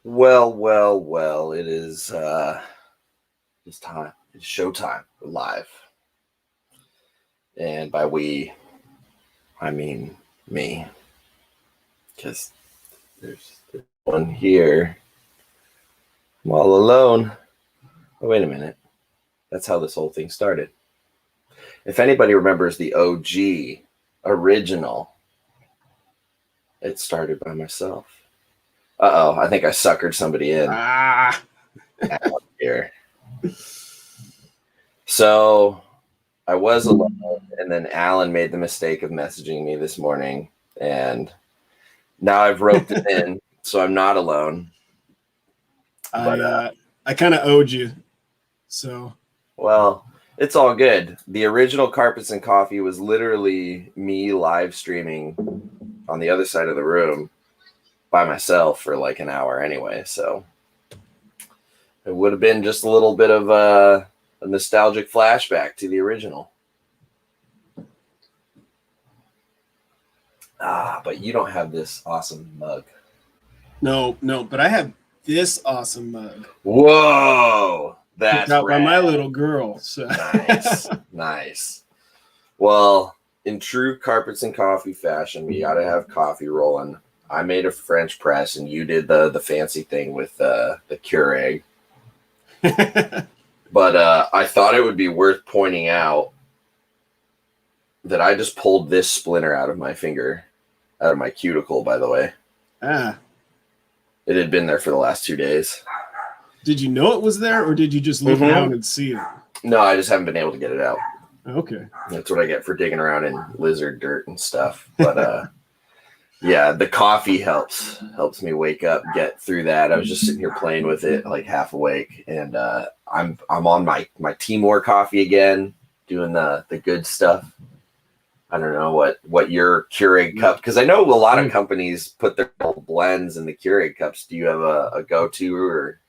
Well. It is it's time. It's showtime. We're live. And by we, I mean me. Because there's one here. I'm all alone. Oh, wait a minute. That's how this whole thing started. If anybody remembers the OG original, it started by myself. Uh-oh, I think I suckered somebody in. Out here. So I was alone, and then Alan made the mistake of messaging me this morning, and now I've roped it in, so I'm not alone. I kind of owed you, so. Well, it's all good. The original Carpets and Coffee was literally me live streaming on the other side of the room by myself for like an hour anyway, so it would have been just a little bit of a nostalgic flashback to the original. But you don't have this awesome mug. No, but I have this awesome mug. Whoa! That's out rad. by my little girl. So. Nice. Well, in true Carpets and Coffee fashion, we got to have coffee rolling. I made a French press, and you did the fancy thing with the Keurig. But I thought it would be worth pointing out that I just pulled this splinter out of my finger, out of my cuticle, by the way. It had been there for the last 2 days. Did you know it was there, or did you just look around and see it? No, I just haven't been able to get it out. Okay. That's what I get for digging around in lizard dirt and stuff. But yeah, the coffee helps me wake up, get through that. I was just sitting here playing with it, like half awake, and I'm on my Timor coffee again, doing the good stuff. I don't know what your Keurig cup, because I know a lot of companies put their blends in the Keurig cups. Do you have a go-to? Or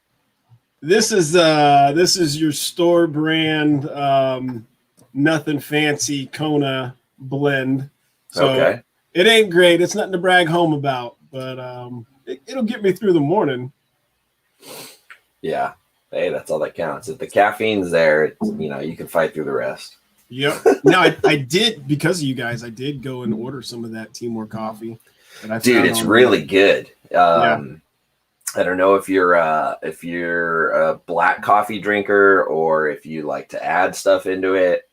this is your store brand, nothing fancy Kona blend. So okay. It ain't great. It's nothing to brag home about, but it'll get me through the morning. Yeah. Hey, that's all that counts. If the caffeine's there, you can fight through the rest. Yep. No, I did, because of you guys, I did go and order some of that Timor coffee. Dude, it's really good. I don't know if you're a black coffee drinker or if you like to add stuff into it.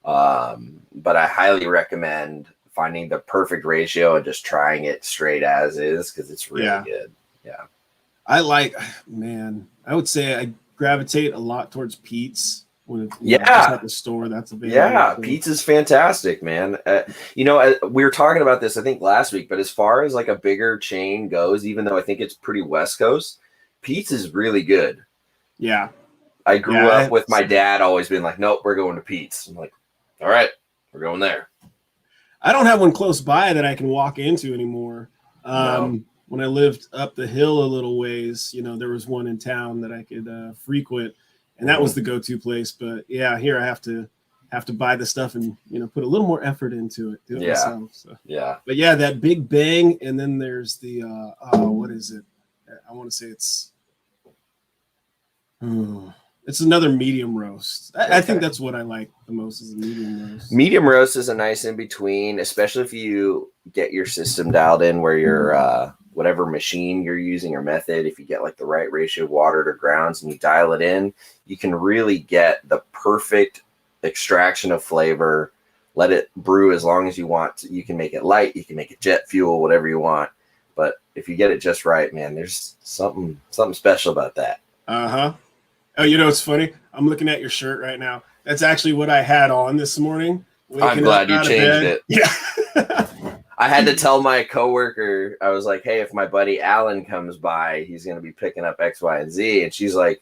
But I highly recommend finding the perfect ratio and just trying it straight as is, because it's really good. Yeah. I would say I gravitate a lot towards Pete's. When it's just at the store, that's available. Yeah, pizza's fantastic, man. We were talking about this, I think, last week, but as far as like a bigger chain goes, even though I think it's pretty West Coast, pizza's really good. Yeah. I grew up with my dad always being like, nope, we're going to Pete's. I'm like, all right, we're going there. I don't have one close by that I can walk into anymore. No. When I lived up the hill a little ways, there was one in town that I could frequent. And that was the go-to place, but yeah, here I have to buy the stuff and put a little more effort into it. Do it myself. So. Yeah. But yeah, that Big Bang, and then there's the what is it? I want to say it's another medium roast. I think that's what I like the most, is a medium roast. Medium roast is a nice in between, especially if you get your system dialed in where you're whatever machine you're using or method. If you get like the right ratio of water to grounds and you dial it in, you can really get the perfect extraction of flavor. Let it brew as long as you want. You can make it light, you can make it jet fuel, whatever you want. But if you get it just right, man, there's something special about that. Oh, it's funny. I'm looking at your shirt right now. That's actually what I had on this morning. I'm glad you changed it. Yeah. I had to tell my coworker, I was like, hey, if my buddy Alan comes by, he's going to be picking up X, Y, and Z. And she's like,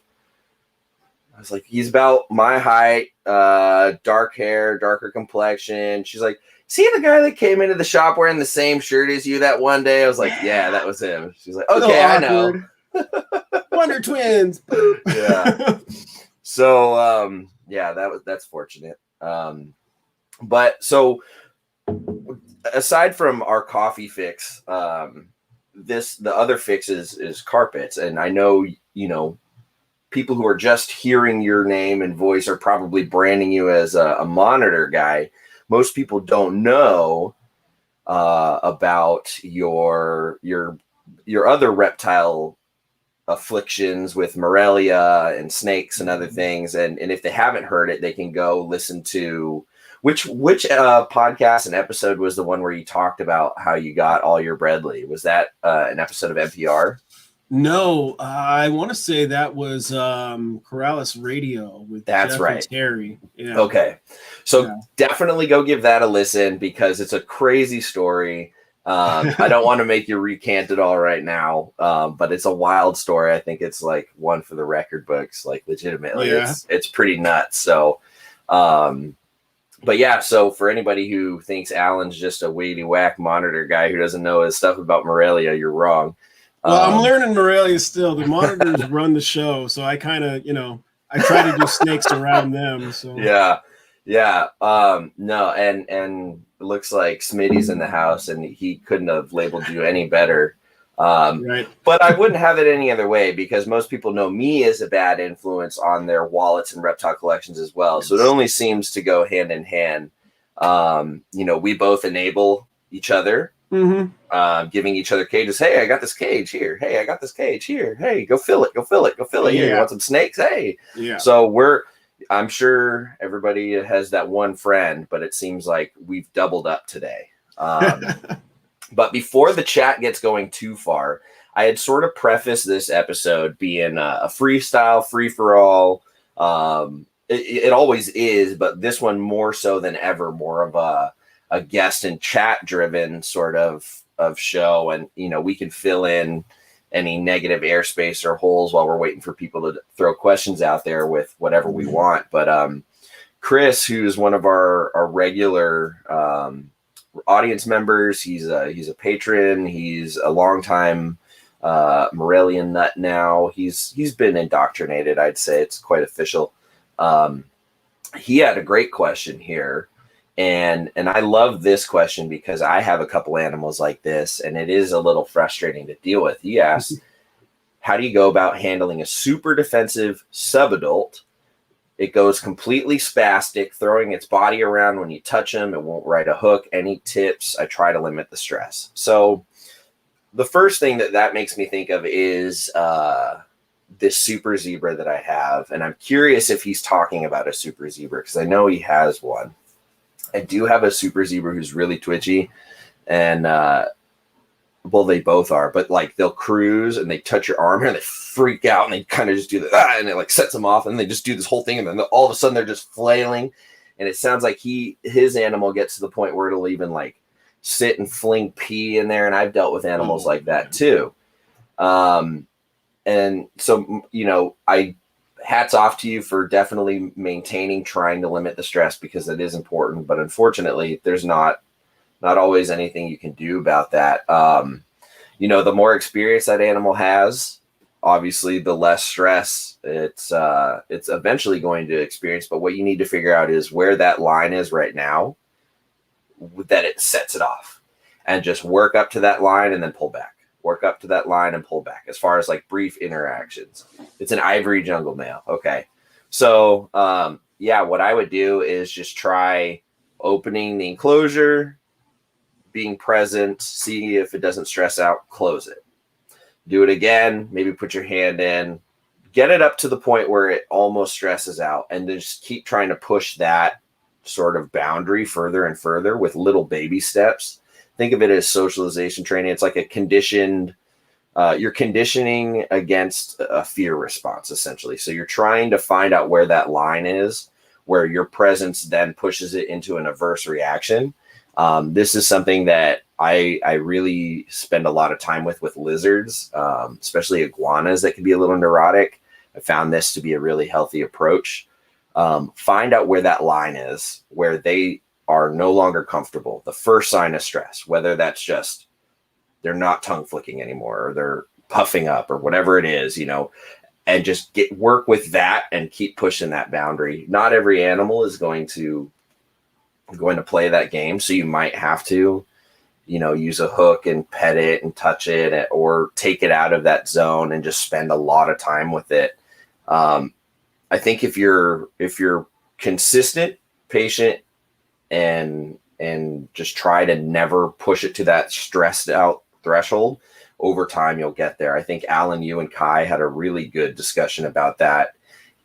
I was like, he's about my height, dark hair, darker complexion. She's like, see the guy that came into the shop wearing the same shirt as you that one day? I was like, yeah, that was him. She's like, okay, I know. Wonder Twins. Yeah. So, that's fortunate. But so aside from our coffee fix, the other fix is carpets. And I know, people who are just hearing your name and voice are probably branding you as a monitor guy. Most people don't know about your other reptile afflictions with morelia and snakes and other things. And if they haven't heard it, they can go listen to which podcast and episode was the one where you talked about how you got all your Bredli? Was that an episode of NPR? No, I want to say that was Corrales Radio with That's Jeff right. and Terry. Yeah. Okay. So definitely go give that a listen because it's a crazy story. I don't want to make you recant it all right now, but it's a wild story. I think it's like one for the record books, like legitimately. Yeah. It's pretty nuts. So, but yeah, so for anybody who thinks Alan's just a weedy whack monitor guy who doesn't know his stuff about Morelia, you're wrong. Well, I'm learning Morelia still. The monitors run the show, so I kind of, I try to do snakes around them. So yeah. No, and it looks like Smitty's in the house, and he couldn't have labeled you any better. Right. But I wouldn't have it any other way because most people know me as a bad influence on their wallets and reptile collections as well. So it only seems to go hand in hand. We both enable each other. Mm-hmm. Giving each other cages. Hey, I got this cage here. Hey, I got this cage here. Hey, go fill it. Here. You want some snakes? Hey. Yeah. So I'm sure everybody has that one friend, but it seems like we've doubled up today. But before the chat gets going too far, I had sort of prefaced this episode being a freestyle, free for all. It always is, but this one more so than ever, more of a guest and chat driven sort of show. And, we can fill in any negative airspace or holes while we're waiting for people to throw questions out there with whatever we want. But Chris, who's one of our regular audience members, he's a patron. He's a longtime Morelian nut now. He's been indoctrinated. I'd say it's quite official. He had a great question here. And I love this question because I have a couple animals like this, and it is a little frustrating to deal with. He asks, how do you go about handling a super defensive subadult? It goes completely spastic, throwing its body around when you touch him. It won't ride a hook. Any tips? I try to limit the stress. So the first thing that makes me think of is this super zebra that I have. And I'm curious if he's talking about a super zebra because I know he has one. I do have a super zebra who's really twitchy, and they both are, but like they'll cruise and they touch your arm and they freak out and they kind of just do that and it like sets them off and they just do this whole thing and then all of a sudden they're just flailing, and it sounds like his animal gets to the point where it'll even like sit and fling pee in there, and I've dealt with animals like that too. And so I hats off to you for definitely trying to limit the stress because it is important. But unfortunately, there's not always anything you can do about that. The more experience that animal has, obviously, the less stress it's eventually going to experience. But what you need to figure out is where that line is right now, that it sets it off, and just work up to that line and then pull back. Work up to that line and pull back as far as like brief interactions. It's an ivory jungle male. Okay. So, what I would do is just try opening the enclosure, being present, see if it doesn't stress out, close it. Do it again. Maybe put your hand in, get it up to the point where it almost stresses out, and then just keep trying to push that sort of boundary further and further with little baby steps. Think of it as socialization training. It's like you're conditioning against a fear response, essentially. So you're trying to find out where that line is, where your presence then pushes it into an adverse reaction. This is something that I really spend a lot of time with lizards, especially iguanas that can be a little neurotic. I found this to be a really healthy approach. Find out where that line is, where they are no longer comfortable. The first sign of stress, whether that's just they're not tongue flicking anymore or they're puffing up or whatever it is, and just work with that and keep pushing that boundary. Not every animal is going to play that game. So you might have to use a hook and pet it and touch it, or take it out of that zone and just spend a lot of time with it. I think if you're consistent, patient, and just try to never push it to that stressed out threshold, over time you'll get there. I think Alan, you and Kai had a really good discussion about that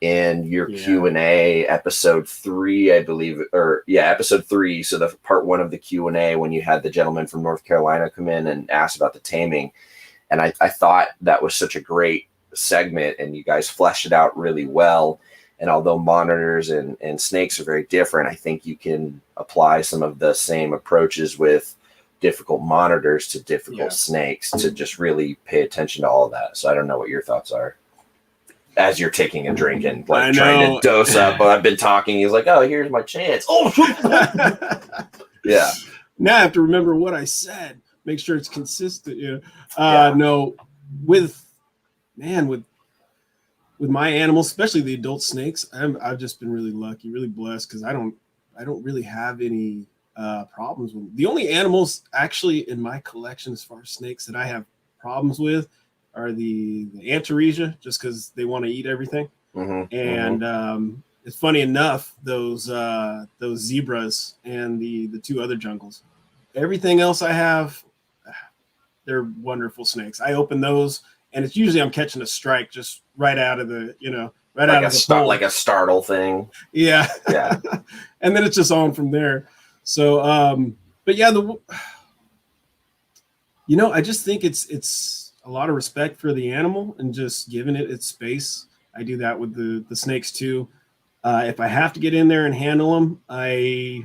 in your Q&A episode 3, I believe, episode 3. So the part 1 of the Q&A, when you had the gentleman from North Carolina come in and ask about the taming. And I thought that was such a great segment, and you guys fleshed it out really well. And although monitors and snakes are very different, I think you can apply some of the same approaches with difficult monitors to difficult snakes to just really pay attention to all of that. So I don't know what your thoughts are as you're taking a drink and trying to dose up. I've been talking. He's like, "Oh, here's my chance." Oh, yeah. Now I have to remember what I said. Make sure it's consistent. No, with my animals, especially the adult snakes, I've just been really lucky, really blessed, because I don't really have any problems with them. The only animals actually in my collection as far as snakes that I have problems with are the Antaresia, just because they want to eat everything. And it's funny enough, those zebras and the 2 other jungles, everything else I have, they're wonderful snakes. I open those, and it's usually I'm catching a strike just right out of the, out of the pole. Like a startle thing. Yeah. And then it's just on from there. So, but yeah, I just think it's a lot of respect for the animal and just giving it its space. I do that with the snakes too. If I have to get in there and handle them, I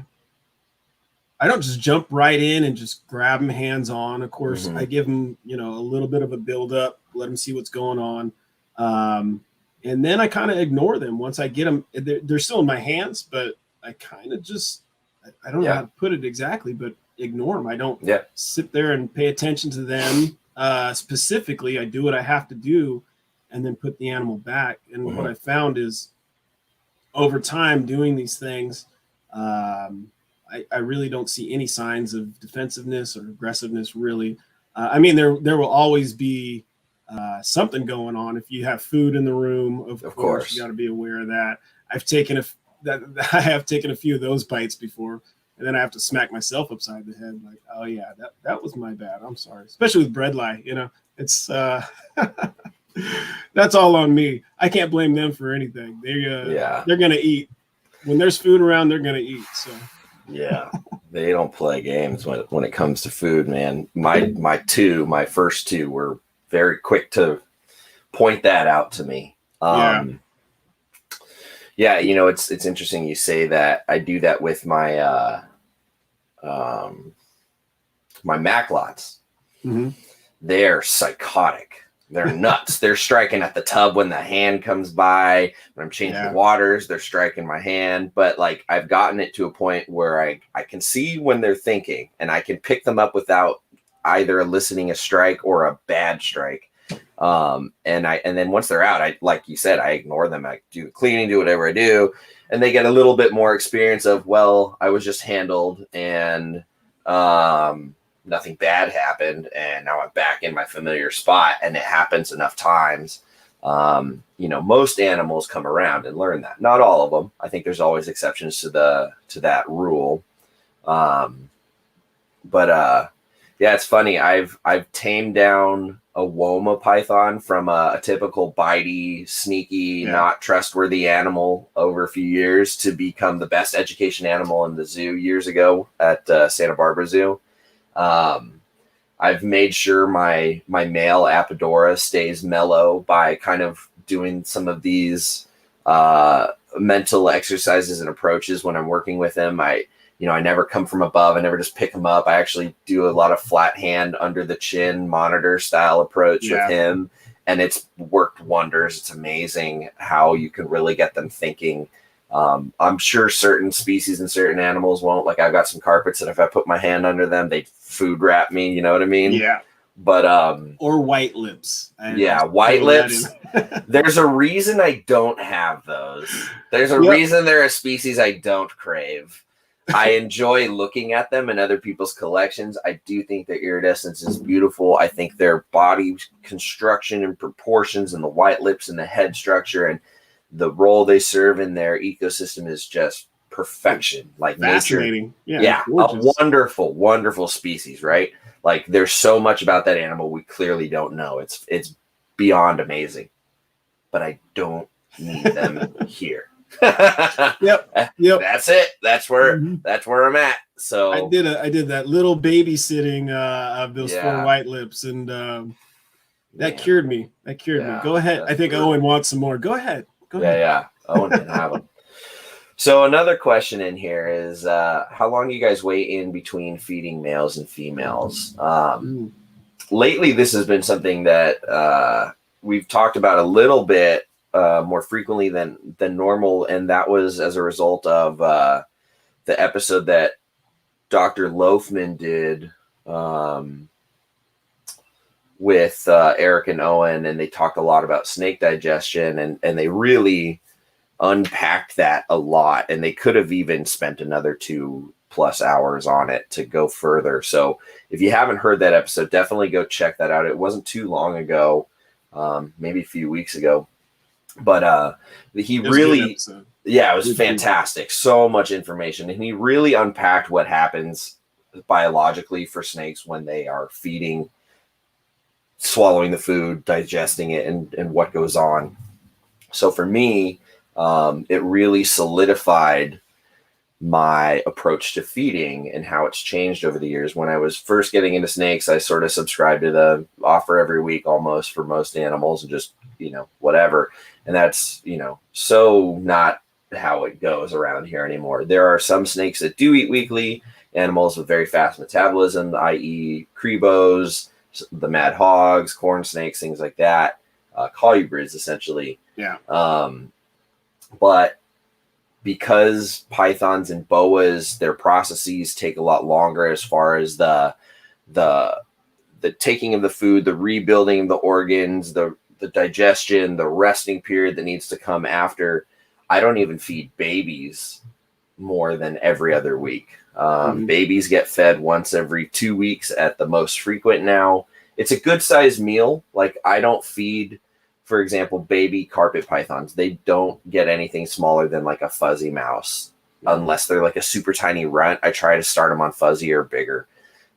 don't just jump right in and just grab them hands on. Of course, I give them, a little bit of a build up, let them see what's going on. And then I kind of ignore them once I get them. They're still in my hands, but I kind of just, I don't know how to put it exactly, but ignore them. I don't sit there and pay attention to them. Specifically, I do what I have to do and then put the animal back. And what I found is over time doing these things, I really don't see any signs of defensiveness or aggressiveness, really. I mean, there will always be something going on. If you have food in the room, of course, you got to be aware of that. I have taken a few of those bites before, and then I have to smack myself upside the head, like, oh yeah, that was my bad. I'm sorry. Especially with breadlie, it's that's all on me. I can't blame them for anything. They're gonna eat when there's food around. They're gonna eat. So yeah, they don't play games when it comes to food, man. My first 2 were very quick to point that out to me. It's interesting you say that. I do that with my my Maclots. They're psychotic. They're nuts. They're striking at the tub when the hand comes by. When I'm changing waters, they're striking my hand. But like, I've gotten it to a point where I can see when they're thinking, and I can pick them up without either eliciting a strike or a bad strike. And then once they're out, like you said, I ignore them. I do the cleaning, do whatever I do, and they get a little bit more experience of, well, I was just handled, and nothing bad happened, and now I'm back in my familiar spot. And it happens enough times. Most animals come around and learn that. Not all of them. I think there's always exceptions to that rule. Yeah, it's funny. I've tamed down a Woma python from a typical bitey, sneaky, not trustworthy animal over a few years to become the best education animal in the zoo years ago at Santa Barbara Zoo. I've made sure my male Apodora stays mellow by kind of doing some of these mental exercises and approaches when I'm working with him. I never come from above. I never just pick him up. I actually do a lot of flat hand under the chin monitor style approach with him. And it's worked wonders. It's amazing how you can really get them thinking. I'm sure certain species and certain animals won't. Like, I've got some carpets that if I put my hand under them, they food wrap me. You know what I mean? Yeah. But or white lips. White lips. There's a reason I don't have those. There's a reason they're a species I don't crave. I enjoy looking at them in other people's collections. I do think their iridescence is beautiful. I think their body construction and proportions and the white lips and the head structure and the role they serve in their ecosystem is just perfection. Like fascinating. Nature. Yeah, a wonderful, wonderful species, right? Like there's so much about that animal we clearly don't know. It's beyond amazing. But I don't need them here. Yep. That's it. That's where I'm at. So I did that little babysitting of those 4 white lips, and that cured me. Go ahead. I think Owen wants some more. Go ahead. Yeah. Owen can have them. So another question in here is how long do you guys wait in between feeding males and females? Lately, this has been something that we've talked about a little bit more frequently than normal, and that was as a result of the episode that Dr. Loafman did with Eric and Owen, and they talked a lot about snake digestion, and they really unpacked that a lot, and they could have even spent another 2+ hours on it to go further. So if you haven't heard that episode, definitely go check that out. It wasn't too long ago, maybe a few weeks ago, but he really, it was fantastic. So much information, and he really unpacked what happens biologically for snakes when they are feeding, swallowing the food, digesting it, and what goes on. So for me, it really solidified my approach to feeding and how it's changed over the years. When I was first getting into snakes, I sort of subscribed to the offer every week almost for most animals, and just, whatever. And that's, so not how it goes around here anymore. There are some snakes that do eat weekly, animals with very fast metabolism, i.e. Crebos, the mad hogs, corn snakes, things like that, colubrids essentially. Yeah. But because pythons and boas, their processes take a lot longer as far as the taking of the food, the rebuilding of the organs, the digestion, the resting period that needs to come after. I don't even feed babies more than every other week. Babies get fed once every 2 weeks at the most frequent now. It's a good sized meal. Like, I don't feed, for example, baby carpet pythons. They don't get anything smaller than like a fuzzy mouse, unless they're like a super tiny runt. I try to start them on fuzzy or bigger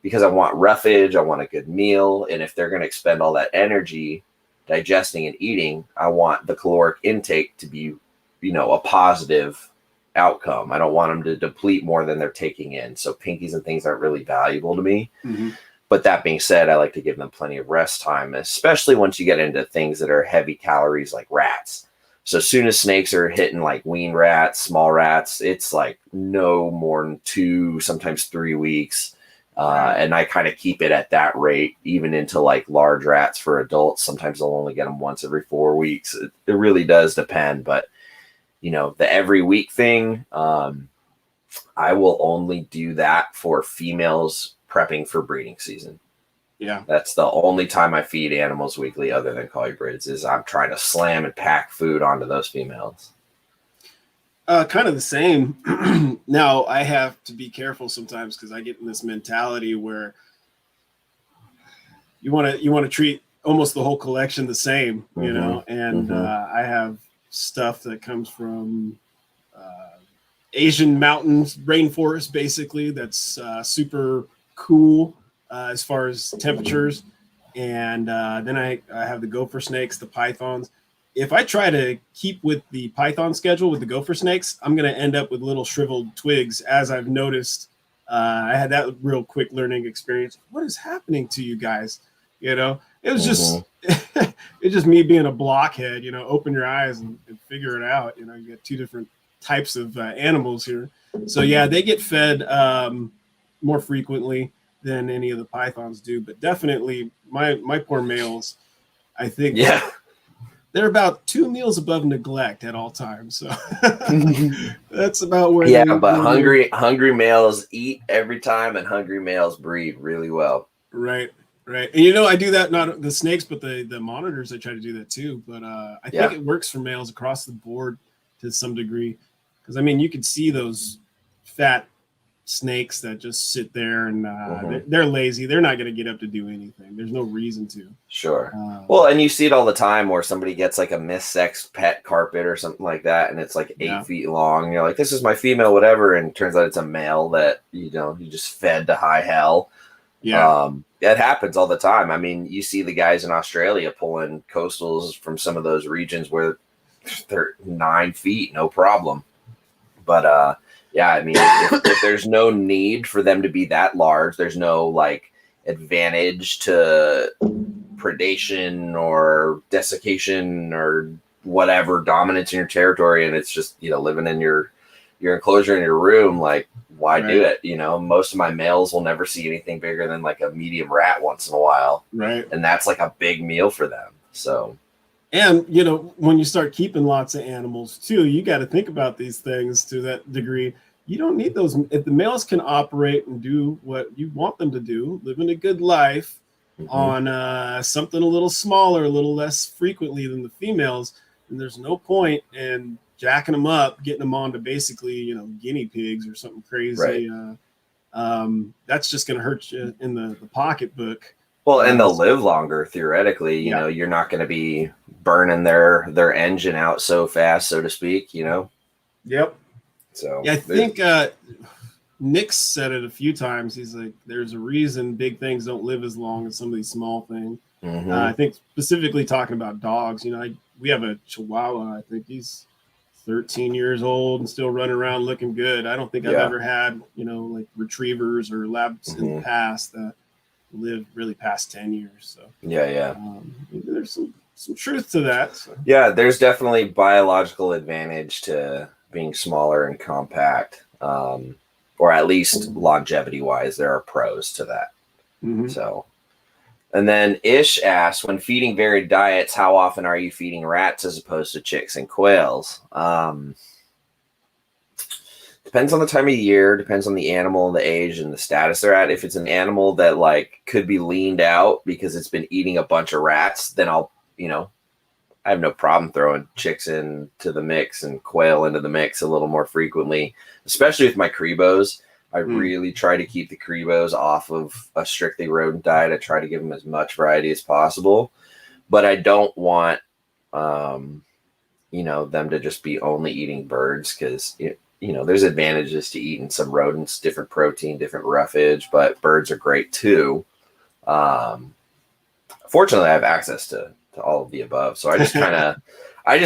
because I want roughage. I want a good meal. And if they're going to expend all that energy digesting and eating, I want the caloric intake to be, a positive outcome. I don't want them to deplete more than they're taking in. So pinkies and things aren't really valuable to me. But that being said, I like to give them plenty of rest time, especially once you get into things that are heavy calories like rats. So as soon as snakes are hitting like wean rats, small rats, it's like no more than 2, sometimes 3 weeks. And I kind of keep it at that rate, even into like large rats for adults. Sometimes I'll only get them once every 4 weeks. It really does depend. But, the every week thing, I will only do that for females prepping for breeding season. Yeah. That's the only time I feed animals weekly other than colubrids, is I'm trying to slam and pack food onto those females. Kind of the same. Now I have to be careful sometimes because I get in this mentality where you want to treat almost the whole collection the same, and I have stuff that comes from Asian mountains, rainforest, basically, that's super cool as far as temperatures. And then I have the gopher snakes, the pythons. If I try to keep with the python schedule with the gopher snakes, I'm going to end up with little shriveled twigs, as I've noticed. I had that real quick learning experience. What is happening to you guys? It was just it's just me being a blockhead. Open your eyes and figure it out. You got 2 different types of animals here. So yeah, they get fed more frequently than any of the pythons do, but definitely my poor males, I think they're about 2 meals above neglect at all times. So that's about where but hungry males eat every time, and hungry males breed really well. Right. And I do that, not the snakes, but the monitors, I try to do that too. But I think it works for males across the board to some degree. Because, you could see those fat snakes that just sit there and they're lazy. They're not going to get up to do anything. There's no reason to. Sure. Well, and you see it all the time where somebody gets like a missex pet carpet or something like that, and it's like 8 feet long. And you're like, this is my female, whatever. And it turns out it's a male that, you just fed to high hell. Yeah. It happens all the time. I mean, you see the guys in Australia pulling coastals from some of those regions where they're 9 feet, no problem. But, yeah, I mean, if there's no need for them to be that large, there's no like advantage to predation or desiccation or whatever dominance in your territory, and it's just living in your enclosure in your room, like why do it? Most of my males will never see anything bigger than like a medium rat once in a while, right? And that's like a big meal for them. So, and when you start keeping lots of animals too, you got to think about these things to that degree. You don't need those. If the males can operate and do what you want them to do, living a good life on something a little smaller, a little less frequently than the females, and there's no point in jacking them up, getting them onto basically, guinea pigs or something crazy. Right. That's just going to hurt you in the pocketbook. Well, and they'll live longer theoretically. You know, you're not going to be burning their engine out so fast, so to speak. Yep. So yeah, I think Nick said it a few times. He's like, "There's a reason big things don't live as long as some of these small things." I think specifically talking about dogs. We have a Chihuahua. I think he's 13 years old and still running around looking good. I don't think I've ever had like retrievers or labs in the past that lived really past 10 years. So there's some truth to that. So. Yeah, there's definitely biological advantage to being smaller and compact, or at least longevity wise, there are pros to that. So, and then Ish asks, when feeding varied diets, how often are you feeding rats as opposed to chicks and quails? Depends on the time of year, depends on the animal, the age, and the status they're at. If it's an animal that like could be leaned out because it's been eating a bunch of rats, then I'll, I have no problem throwing chicks into the mix and quail into the mix a little more frequently, especially with my Crebos. I really try to keep the Crebos off of a strictly rodent diet. I try to give them as much variety as possible, but I don't want, them to just be only eating birds because, there's advantages to eating some rodents, different protein, different roughage, but birds are great too. Fortunately, I have access to all of the above. So I just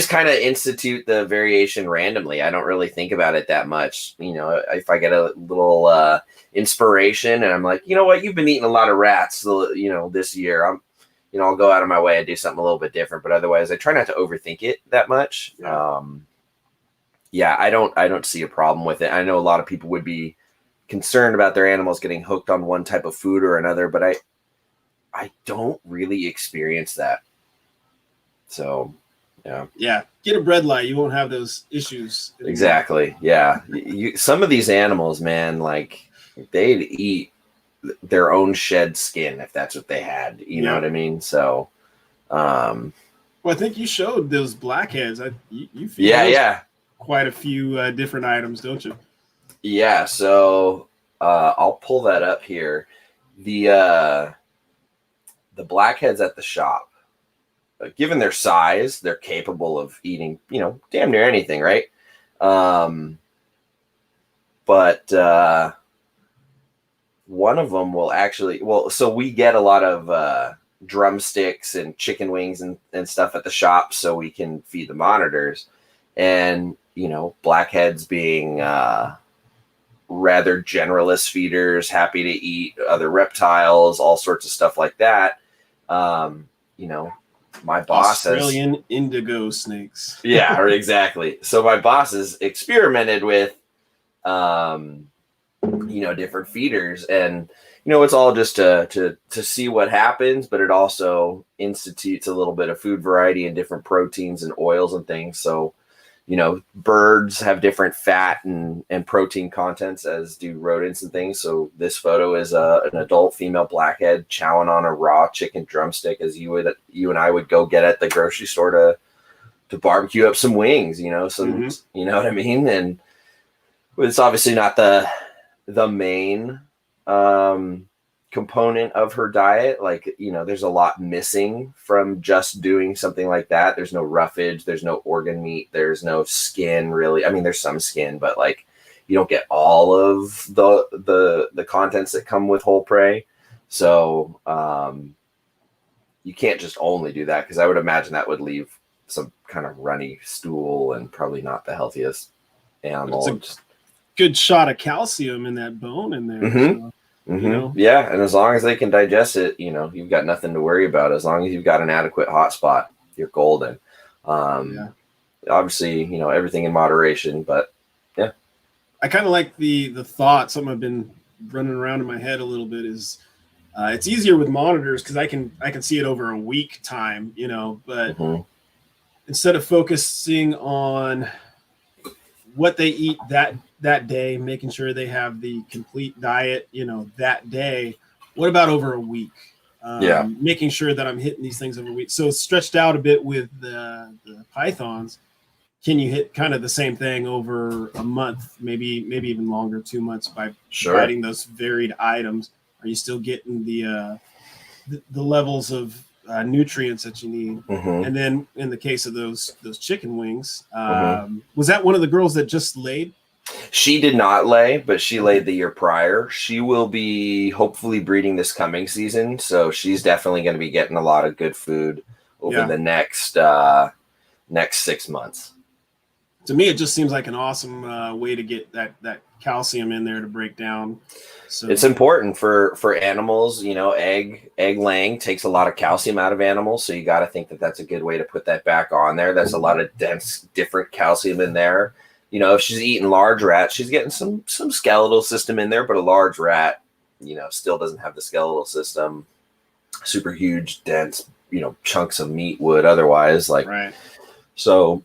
kind of institute the variation randomly. I don't really think about it that much. If I get a little inspiration and I'm like, you know what, you've been eating a lot of rats, this year. I'll go out of my way and do something a little bit different. But otherwise, I try not to overthink it that much. I don't see a problem with it. I know a lot of people would be concerned about their animals getting hooked on one type of food or another, but I don't really experience that. So, yeah, get a bread light. You won't have those issues anymore. Exactly. Yeah. Some of these animals, man, like they'd eat their own shed skin if that's what they had. You know what I mean? So, well, I think you showed those blackheads. You feed quite a few different items, don't you? Yeah. So, I'll pull that up here. The blackheads at the shop. Given their size, they're capable of eating, damn near anything, right? But one of them will actually, so we get a lot of drumsticks and chicken wings and stuff at the shop so we can feed the monitors. And, blackheads being rather generalist feeders, happy to eat other reptiles, all sorts of stuff like that. My boss Australian indigo snakes. Yeah, exactly. So my boss has experimented with, different feeders, and it's all just to see what happens. But it also institutes a little bit of food variety and different proteins and oils and things. So, birds have different fat and protein contents, as do rodents and things. So this photo is an adult female blackhead chowing on a raw chicken drumstick, as you and I would go get at the grocery store to barbecue up some wings, you know what I mean? And it's obviously not the the main component of her diet. Like, there's a lot missing from just doing something like that. There's no roughage, there's no organ meat, there's no skin really. I mean, there's some skin, but like you don't get all of the contents that come with whole prey. So you can't just only do that, because I would imagine that would leave some kind of runny stool and probably not the healthiest animal. It's a good shot of calcium in that bone in there. Mm-hmm. So, Mm-hmm. Yeah, and as long as they can digest it, you've got nothing to worry about. As long as you've got an adequate hot spot, you're golden. Obviously, everything in moderation, but yeah. I kind of like the thought. Something I've been running around in my head a little bit is it's easier with monitors because I can see it over a week time, but instead of focusing on what they eat that day, making sure they have the complete diet, that day. What about over a week? Making sure that I'm hitting these things over a week. So stretched out a bit with the pythons. Can you hit kind of the same thing over a month, maybe even longer, 2 months, by providing those varied items? Are you still getting the levels of nutrients that you need? And then in the case of those chicken wings, was that one of the girls that just laid? She did not lay, but she laid the year prior. She will be hopefully breeding this coming season, so she's definitely going to be getting a lot of good food over the next 6 months. To me, it just seems like an awesome way to get that calcium in there to break down. So it's important for animals. Egg laying takes a lot of calcium out of animals, so you got to think that that's a good way to put that back on there. There's a lot of dense, different calcium in there. If she's eating large rats, she's getting some skeletal system in there, but a large rat, still doesn't have the skeletal system. Super huge, dense, chunks of meat would otherwise. So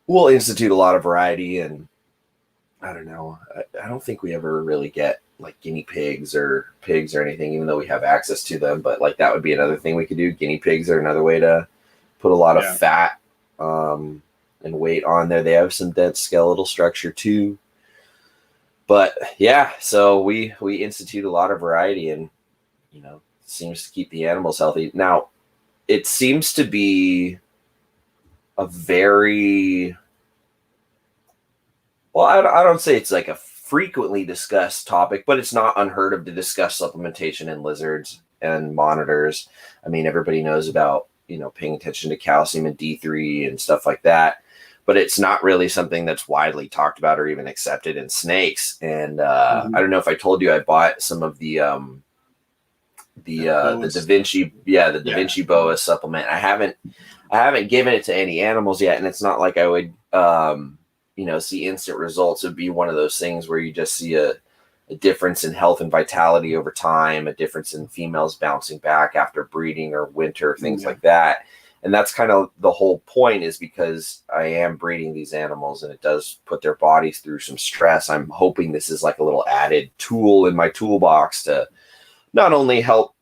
we'll institute a lot of variety, and I don't know. I don't think we ever really get like guinea pigs or pigs or anything, even though we have access to them. But like that would be another thing we could do. Guinea pigs are another way to put a lot of fat and weight on there. They have some dense skeletal structure too. But yeah, so we institute a lot of variety, and seems to keep the animals healthy. Now, it seems to be a very I don't say it's like a frequently discussed topic, but it's not unheard of to discuss supplementation in lizards and monitors. I mean, everybody knows about paying attention to calcium and D3 and stuff like that, but it's not really something that's widely talked about or even accepted in snakes. And I don't know if I told you I bought some of the Da Vinci, the Da Vinci boa supplement. I haven't given it to any animals yet, and it's not like I would see instant results. It would be one of those things where you just see a difference in health and vitality over time, a difference in females bouncing back after breeding or winter, things like that. And that's kind of the whole point, is because I am breeding these animals and it does put their bodies through some stress. I'm hoping this is like a little added tool in my toolbox to not only help,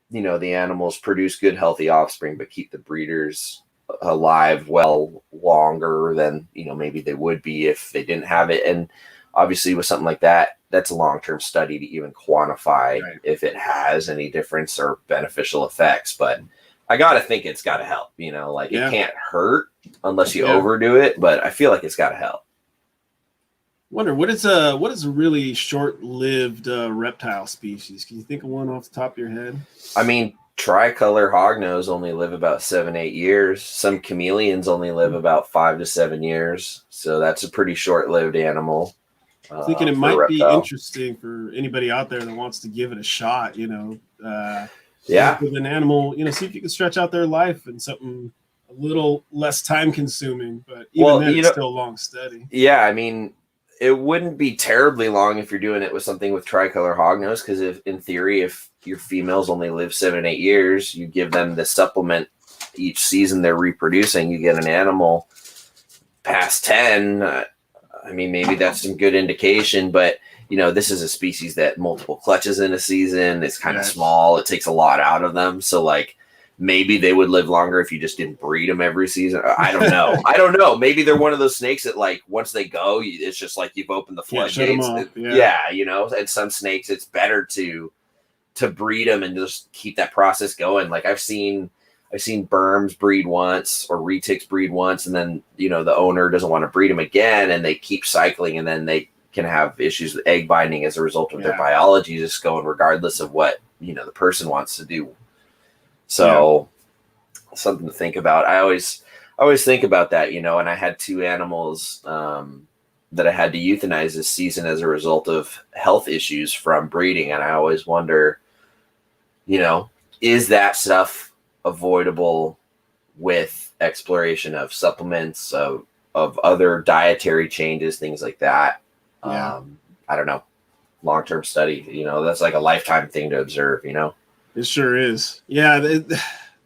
the animals produce good, healthy offspring, but keep the breeders alive well longer than, maybe they would be if they didn't have it. And obviously with something like that, that's a long-term study to even quantify if it has any difference or beneficial effects. But I got to think it's got to help, it can't hurt unless you overdo it, but I feel like it's got to help. Wonder what is a really short-lived reptile species? Can you think of one off the top of your head? I mean, tricolor hognose only live about 7-8 years. Some chameleons only live about 5 to 7 years. So that's a pretty short-lived animal. Thinking it might be interesting for anybody out there that wants to give it a shot, with an animal, see if you can stretch out their life and something a little less time consuming, but even then it's still a long study. Yeah, I mean, it wouldn't be terribly long if you're doing it with something with tricolor hognose, because in theory, if your females only live 7-8 years, you give them the supplement each season they're reproducing, you get an animal past 10. I mean, maybe that's some good indication, but this is a species that multiple clutches in a season. It's kind of small. It takes a lot out of them. So like maybe they would live longer if you just didn't breed them every season. I don't know. I don't know. Maybe they're one of those snakes that, like, once they go, it's just like you've opened the floodgates. Yeah, you know. And some snakes, it's better to breed them and just keep that process going. Like I've seen berms breed once or retics breed once, and then, you know, the owner doesn't want to breed them again, and they keep cycling, and then they can have issues with egg binding as a result of their biology just going regardless of what, you know, the person wants to do. So something to think about. I always think about that, you know, and I had 2 animals that I had to euthanize this season as a result of health issues from breeding. And I always wonder, you know, is that stuff avoidable with exploration of supplements, of other dietary changes, things like that? I don't know. Long-term study, you know, that's like a lifetime thing to observe, you know? It sure is. Yeah.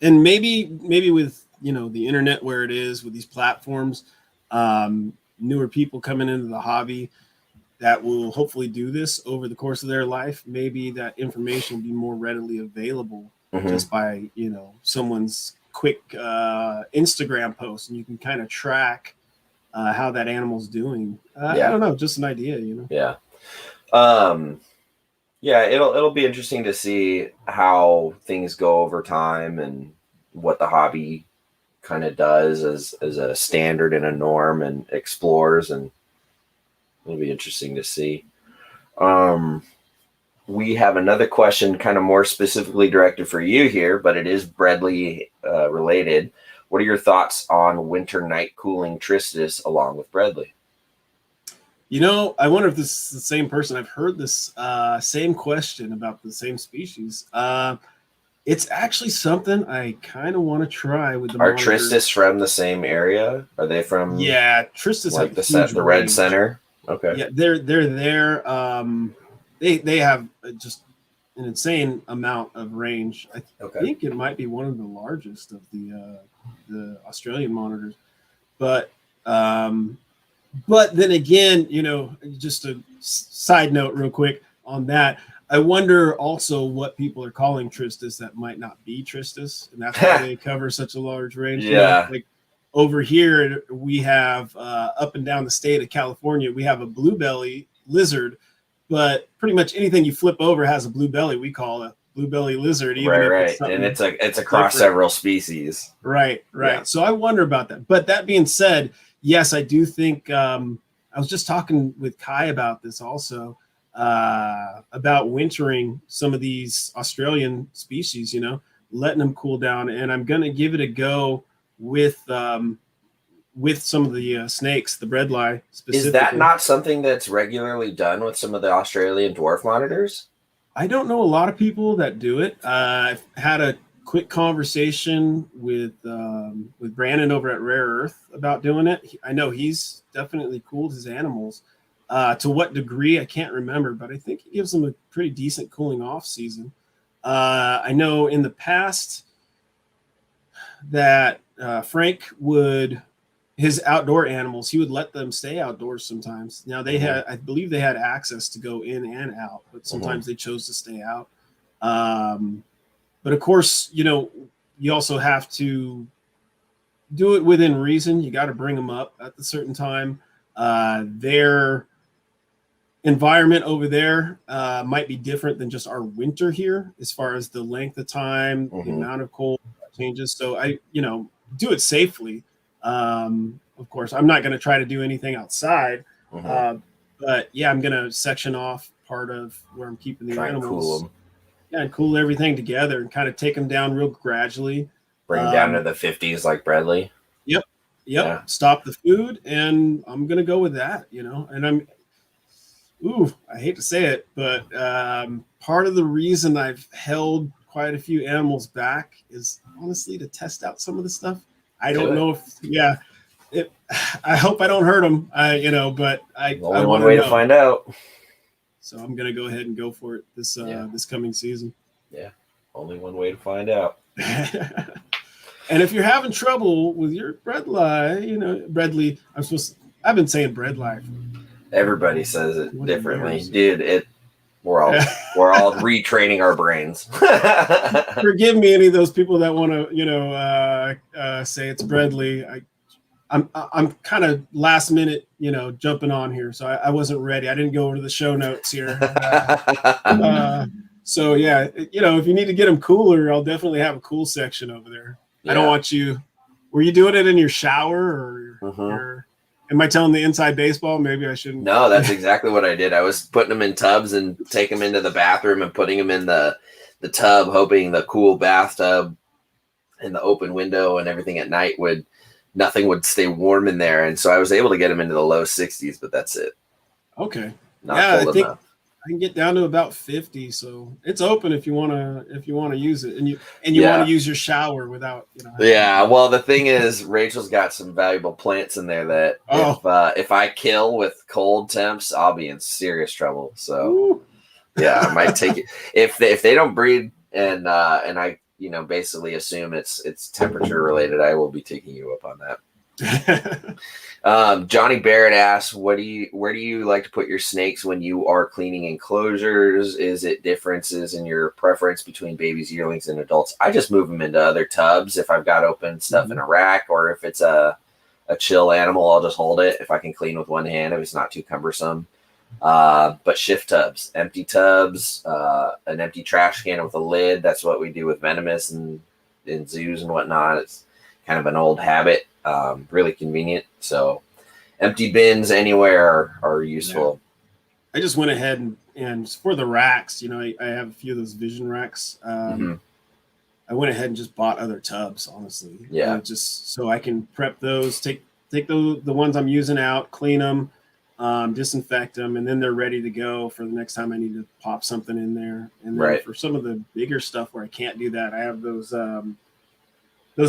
And maybe with, you know, the internet where it is with these platforms, newer people coming into the hobby that will hopefully do this over the course of their life, maybe that information will be more readily available just by, you know, someone's quick Instagram post, and you can kind of track how that animal's doing. I don't know, just an idea, you know? Yeah. It'll be interesting to see how things go over time and what the hobby kind of does as a standard and a norm and explores, and it'll be interesting to see. We have another question kind of more specifically directed for you here, but it is Bredli related. What are your thoughts on winter night cooling tristis along with Bredli? You know, I wonder if this is the same person. I've heard this same question about the same species. It's actually something I kind of want to try with the Are tristis from the same area? Are they from? Yeah, tristis like the red center. Okay. Yeah, they're there. They have just an insane amount of range. I think it might be one of the largest of the Australian monitors, but then again, you know, just a side note real quick on that, I wonder also what people are calling tristis that might not be tristis, and that's why they cover such a large range. Yeah. You know, like over here, we have up and down the state of California, we have a blue belly lizard, but pretty much anything you flip over has a blue belly. We call a blue belly lizard, even right. And it's across several species. Right. Yeah. So I wonder about that. But that being said, yes, I do think I was just talking with Kai about this also, about wintering some of these Australian species, you know, letting them cool down. And I'm going to give it a go with some of the snakes, the Bredli specifically. Is that not something that's regularly done with some of the Australian dwarf monitors? I don't know a lot of people that do it. I've had a quick conversation with Brandon over at Rare Earth about doing it. I know he's definitely cooled his animals. To what degree, I can't remember, but I think he gives them a pretty decent cooling off season. I know in the past that Frank would, his outdoor animals, he would let them stay outdoors sometimes. Now they had, I believe they had access to go in and out, but sometimes they chose to stay out. But of course, you know, you also have to do it within reason. You got to bring them up at a certain time. Their environment over there might be different than just our winter here, as far as the length of time, the amount of cold changes. So I, you know, do it safely. Of course, I'm not going to try to do anything outside, but yeah, I'm going to section off part of where I'm keeping the animals. Cool them. Yeah, and cool everything together and kind of take them down real gradually. Bring them down to the 50s like Bredli. Yep. Yeah. Stop the food, and I'm going to go with that, you know. And I hate to say it, but part of the reason I've held quite a few animals back is honestly to test out some of the stuff. I don't know if, I hope I don't hurt them, you know, but only one way to find out. So I'm going to go ahead and go for it this coming season. Yeah. Only one way to find out. And if you're having trouble with your Bredli, you know, Bredli, I've been saying Bredli. Everybody says it differently. Dude, We're all retraining our brains. Forgive me, any of those people that want to, say it's Bradley. I'm kind of last minute, jumping on here, so I wasn't ready. I didn't go over to the show notes here. So yeah, if you need to get them cooler, I'll definitely have a cool section over there. Yeah. I don't want you. Were you doing it in your shower or am I telling the inside baseball? Maybe I shouldn't. No, that's exactly what I did. I was putting them in tubs and taking them into the bathroom and putting them in the tub, hoping the cool bathtub and the open window and everything at night nothing would stay warm in there. And so I was able to get them into the low 60s, but that's it. Okay. Not cold enough. I can get down to about 50, so it's open if you want to use it, and you want to use your shower without. Yeah, well, the thing is, Rachel's got some valuable plants in there that if I kill with cold temps, I'll be in serious trouble. So yeah, I might take it if they don't breed, and I basically assume it's temperature related. I will be taking you up on that. Johnny Barrett asks, where do you like to put your snakes when you are cleaning enclosures? Is it differences in your preference between babies, yearlings, and adults? I just move them into other tubs if I've got open stuff in a rack, or if it's a chill animal, I'll just hold it if I can clean with one hand if it's not too cumbersome. But shift tubs, empty tubs, an empty trash can with a lid. That's what we do with venomous and in zoos and whatnot. It's kind of an old habit. Really convenient. So empty bins anywhere are useful. Yeah. I just went ahead and for the racks, I have a few of those vision racks. I went ahead and just bought other tubs, honestly. Yeah. Just so I can prep those, take the ones I'm using out, clean them, disinfect them, and then they're ready to go for the next time I need to pop something in there. And then for some of the bigger stuff where I can't do that, I have those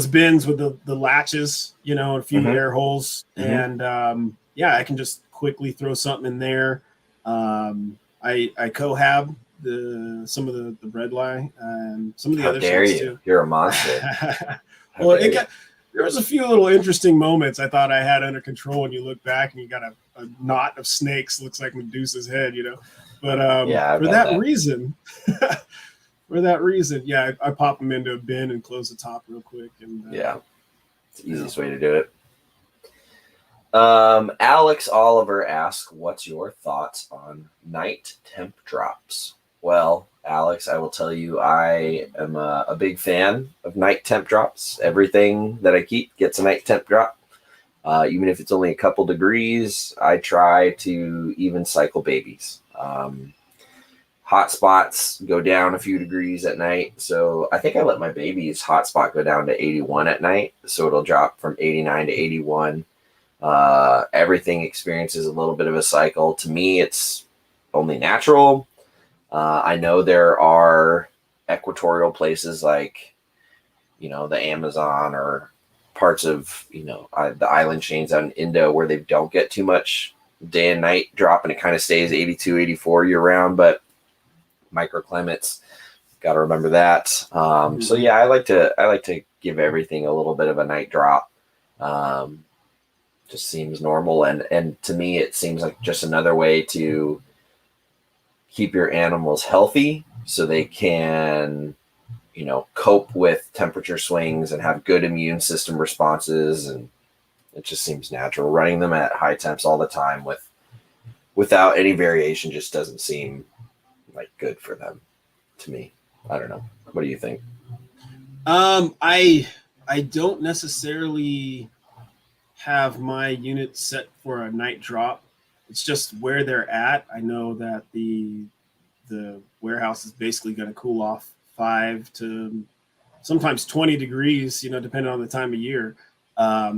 bins with the latches, a few air holes. And I can just quickly throw something in there. I cohab some of the breadlie and some of the other things too. You're a monster. Well, there was a few little interesting moments I thought I had under control, and you look back and you got a knot of snakes, looks like Medusa's head, But for that reason, I pop them into a bin and close the top real quick. And it's the easiest way to do it. Alex Oliver asks, what's your thoughts on night temp drops? Well, Alex, I will tell you, I am a big fan of night temp drops. Everything that I keep gets a night temp drop. Even if it's only a couple degrees, I try to even cycle babies. Hot spots go down a few degrees at night. So I think I let my baby's hot spot go down to 81 at night. So it'll drop from 89 to 81. Everything experiences a little bit of a cycle. To me, it's only natural. I know there are equatorial places like, the Amazon or parts of, the island chains out in Indo where they don't get too much day and night drop, and it kind of stays 82, 84 year round. But microclimates, got to remember that. So yeah, I like to give everything a little bit of a night drop. Just seems normal, and to me it seems like just another way to keep your animals healthy so they can cope with temperature swings and have good immune system responses. And it just seems natural. Running them at high temps all the time without any variation just doesn't seem like good for them to me. I don't know. What do you think? I don't necessarily have my unit set for a night drop. It's just where they're at. I know that the warehouse is basically going to cool off 5 to sometimes 20 degrees, depending on the time of year,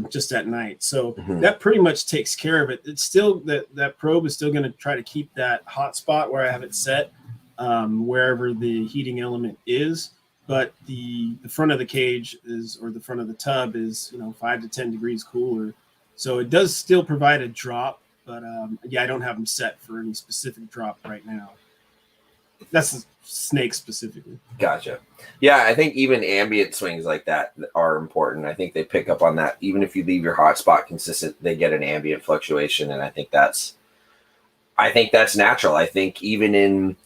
just at night. So that pretty much takes care of it. It's still that probe is still going to try to keep that hot spot where I have it set, wherever the heating element is. But the front of the cage or the front of the tub is, 5 to 10 degrees cooler. So it does still provide a drop, but I don't have them set for any specific drop right now. That's snake specifically. Gotcha. Yeah, I think even ambient swings like that are important. I think they pick up on that. Even if you leave your hot spot consistent, they get an ambient fluctuation, and I think that's natural. I think even in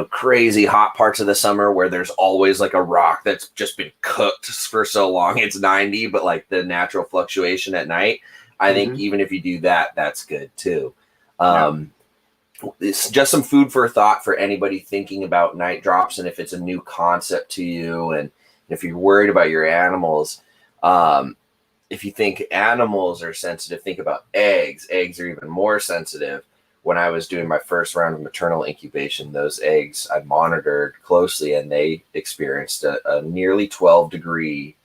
crazy hot parts of the summer where there's always like a rock that's just been cooked for so long it's 90, but like the natural fluctuation at night, I think even if you do that, that's good too. It's just some food for thought for anybody thinking about night drops, and if it's a new concept to you, and if you're worried about your animals, if you think animals are sensitive, think about eggs. Eggs are even more sensitive. When I was doing my first round of maternal incubation, those eggs I monitored closely, and they experienced a nearly 12-degree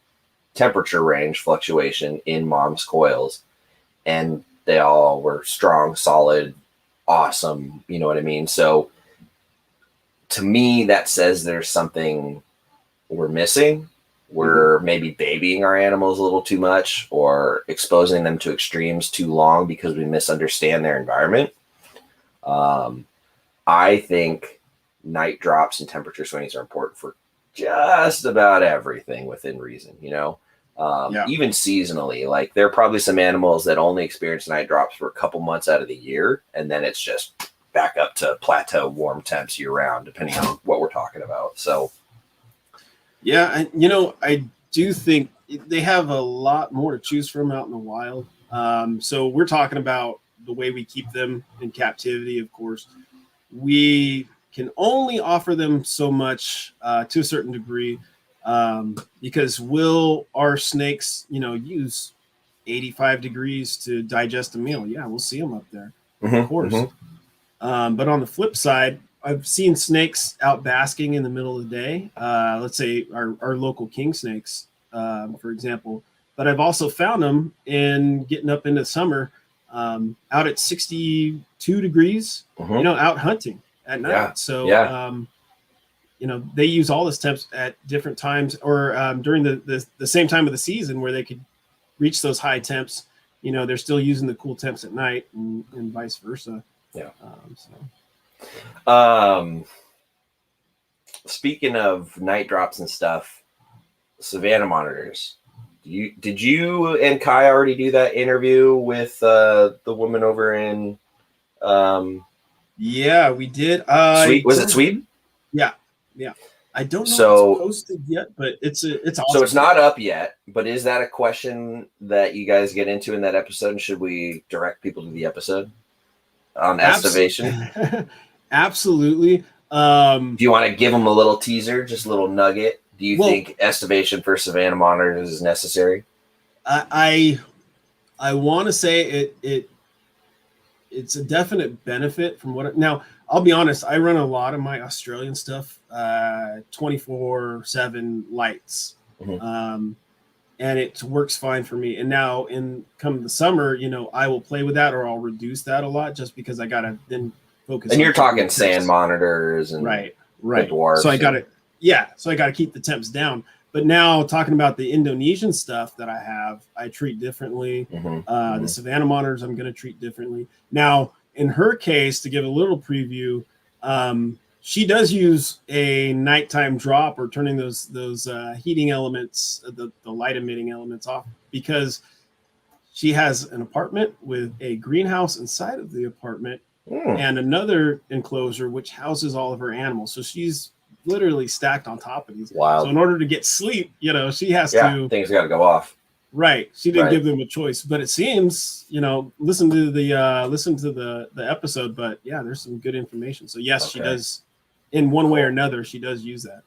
temperature range fluctuation in mom's coils, and they all were strong, solid, awesome. You know what I mean? So to me, that says there's something we're missing. We're maybe babying our animals a little too much, or exposing them to extremes too long because we misunderstand their environment. I think night drops and temperature swings are important for just about everything within reason, even seasonally. Like there are probably some animals that only experience night drops for a couple months out of the year, and then it's just back up to plateau warm temps year round, depending on what we're talking about. So yeah, and I do think they have a lot more to choose from out in the wild. So we're talking about the way we keep them in captivity. Of course, we can only offer them so much to a certain degree, because will our snakes, use 85 degrees to digest a meal? Yeah, we'll see them up there, of course. But on the flip side, I've seen snakes out basking in the middle of the day. Let's say our local king snakes, for example. But I've also found them in getting up into summer, out at 62 degrees, out hunting at night. Yeah. So, they use all this temps at different times, or during the same time of the season where they could reach those high temps. They're still using the cool temps at night, and vice versa. Yeah. Speaking of night drops and stuff, Savannah monitors. Did you and Kai already do that interview with the woman over in? Yeah, we did. Was it Sweden? Yeah. I don't know so, if it's posted yet, but it's awesome. So it's not up yet, but is that a question that you guys get into in that episode? And should we direct people to the episode on estivation? Absolutely. Do you want to give them a little teaser, just a little nugget? Do you think estivation for Savannah monitors is necessary? I want to say it's a definite benefit from what. Now, I'll be honest. I run a lot of my Australian stuff 24/7 lights, and it works fine for me. And now, come the summer, I will play with that, or I'll reduce that a lot, just because I gotta then focus. And you're talking sand monitors and right. Dwarfs. So I got to keep the temps down. But now, talking about the Indonesian stuff that I have, I treat differently. The Savannah monitors I'm going to treat differently. Now, in her case, to give a little preview, she does use a nighttime drop, or turning those heating elements, the light emitting elements off, because she has an apartment with a greenhouse inside of the apartment and another enclosure which houses all of her animals. So she's literally stacked on top of these. Wow. So in order to get sleep, she has to. Things got to go off. Right. She didn't give them a choice, but it seems, listen to the episode. But yeah, there's some good information. So yes, she does, in one way or another, she does use that.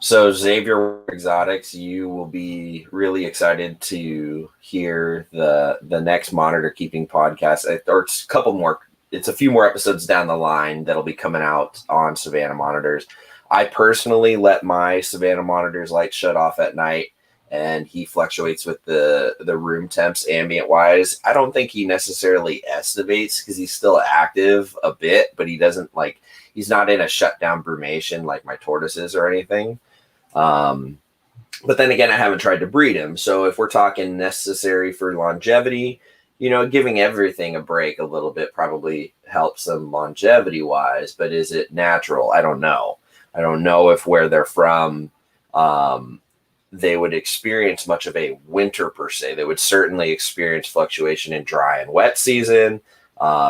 So Xavier Exotics, you will be really excited to hear the next monitor keeping podcast, or it's a couple more. It's a few more episodes down the line that'll be coming out on Savannah monitors. I personally let my Savannah monitors light shut off at night, and he fluctuates with the room temps ambient wise. I don't think he necessarily estivates, because he's still active a bit, but he doesn't he's not in a shutdown brumation like my tortoises or anything. But then again, I haven't tried to breed him. So if we're talking necessary for longevity, giving everything a break a little bit probably helps them longevity wise, but is it natural? I don't know. I don't know if where they're from, they would experience much of a winter per se. They would certainly experience fluctuation in dry and wet season.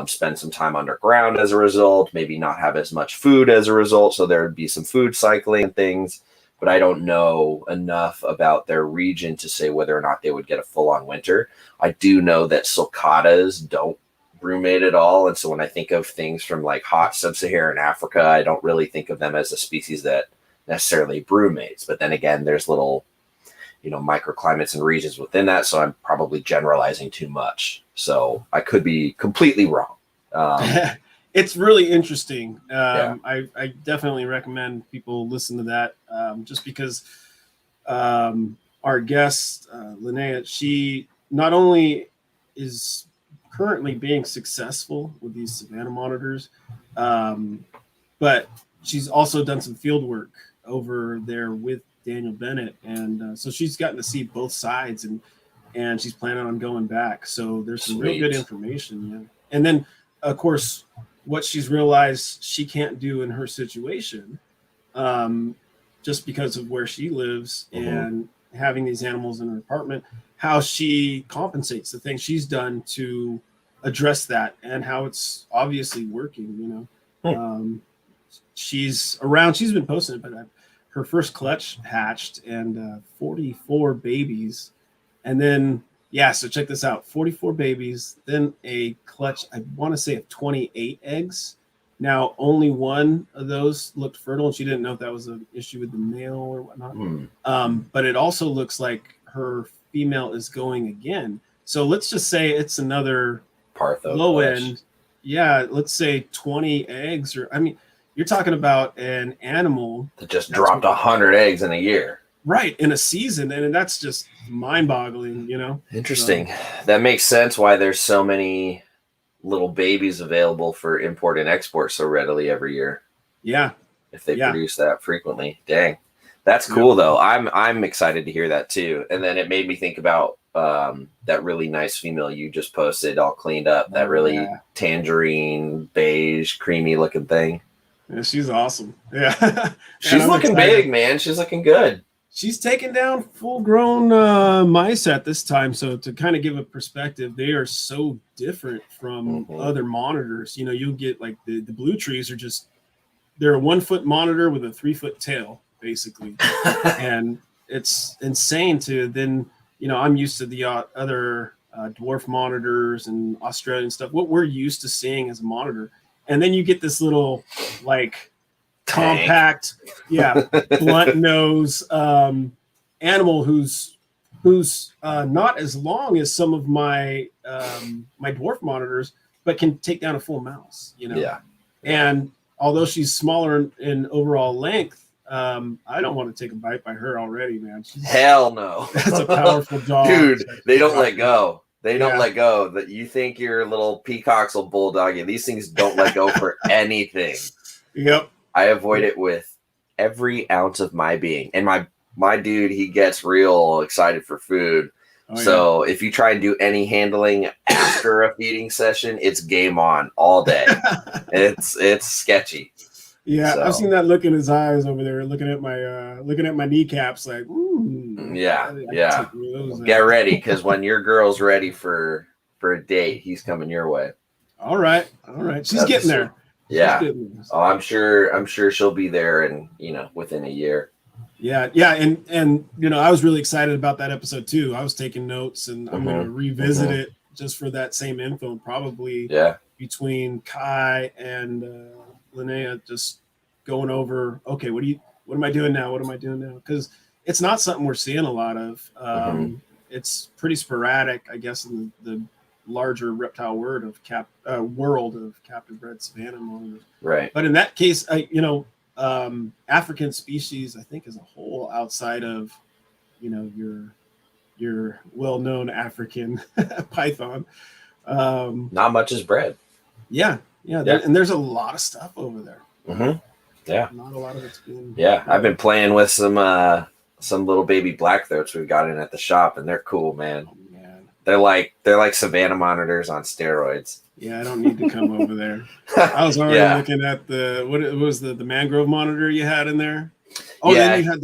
spend some time underground as a result, maybe not have as much food as a result. So there would be some food cycling and things, but I don't know enough about their region to say whether or not they would get a full-on winter. I do know that sulcatas don't brumate at all. And so when I think of things from like hot sub-Saharan Africa, I don't really think of them as a species that necessarily brumates. But then again, there's little, microclimates and regions within that. So I'm probably generalizing too much. So I could be completely wrong. It's really interesting. Yeah. I definitely recommend people listen to that just because our guest, Linnea, she not only is currently being successful with these savanna monitors, but she's also done some field work over there with Daniel Bennett, and so she's gotten to see both sides, and she's planning on going back. So there's some real good information. Yeah. And then, of course, what she's realized she can't do in her situation, just because of where she lives and having these animals in her apartment, how she compensates, the things she's done to address that, and how it's obviously working. She's been posting it, but her first clutch hatched, and 44 babies, and then so check this out: 44 babies, then a clutch, I want to say, of 28 eggs. Now only one of those looked fertile, and she didn't know if that was an issue with the male or whatnot. But it also looks like her female is going again. So let's just say it's another Partho low clutch. end. Yeah, let's say 20 eggs, or you're talking about an animal that just dropped 100 eggs in a year. Right, in a season, and that's just mind-boggling, Interesting. So, that makes sense why there's so many little babies available for import and export so readily every year. Yeah. If they produce that frequently. Dang. That's cool though. I'm excited to hear that too. And then it made me think about that really nice female you just posted, all cleaned up, that really tangerine, beige, creamy looking thing. Yeah, she's awesome. Yeah. She's looking big, man. She's looking good. She's taken down full-grown mice at this time. So to kind of give a perspective, they are so different from other monitors. You'll get like the blue trees are they're a 1-foot monitor with a 3-foot tail, basically. And it's insane to then, I'm used to the other dwarf monitors and Australian stuff, what we're used to seeing as a monitor. And then you get this little like compact, blunt nose animal who's not as long as some of my my dwarf monitors, but can take down a full mouse. And although she's smaller in overall length, I don't want to take a bite by her already, man. Hell no. That's a powerful dog, dude. They don't let go. They don't let go. That you think your little peacocks will bulldog you. These things don't let go for anything. Yep. I avoid it with every ounce of my being. And my dude, he gets real excited for food. So if you try and do any handling after a feeding session, it's game on all day. It's sketchy. Yeah, so. I've seen that look in his eyes over there, looking at my kneecaps, like, Get ready, because when your girl's ready for a date, he's coming your way. All right. She's getting there. Yeah. Oh, I'm sure she'll be there, and within a year. Yeah, and I was really excited about that episode too. I was taking notes, and I'm going to revisit it just for that same info, probably between Kai and Linnea, just going over, okay, what am I doing now? Because it's not something we're seeing a lot of. It's pretty sporadic, I guess, in the larger reptile world of captive bred savanna monitors. Right. But in that case, African species, I think, as a whole, outside of your well-known African python, not much is bred. Yeah. And there's a lot of stuff over there. Yeah. Not a lot of it's being. Yeah, I've been playing with some little baby blackthroats we've got in at the shop, and they're cool, man. Oh, man. They're like savanna monitors on steroids. Yeah, I don't need to come over there. I was already looking at what was the mangrove monitor you had in there. Oh, then you had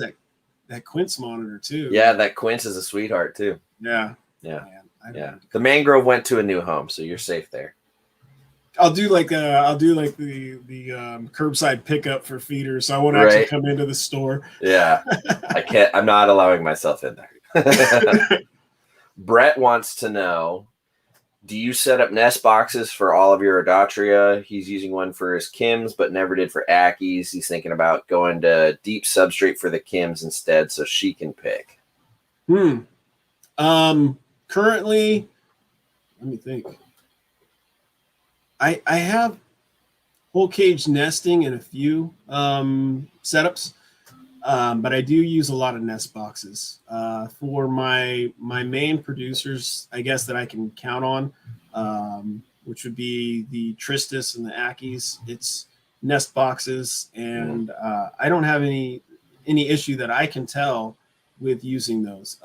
that quince monitor too. Yeah, that quince is a sweetheart too. Yeah. Man, the mangrove went to a new home, so you're safe there. I'll do like the curbside pickup for feeders. So I won't actually come into the store. Yeah, I can't. I'm not allowing myself in there. Brett wants to know: do you set up nest boxes for all of your Odatria? He's using one for his Kims, but never did for Ackies. He's thinking about going to deep substrate for the Kims instead, so she can pick. Currently, let me think. I have whole cage nesting in a few setups, but I do use a lot of nest boxes for my main producers, I guess, that I can count on, which would be the Tristis and the Ackies. It's nest boxes, and I don't have any issue that I can tell with using those.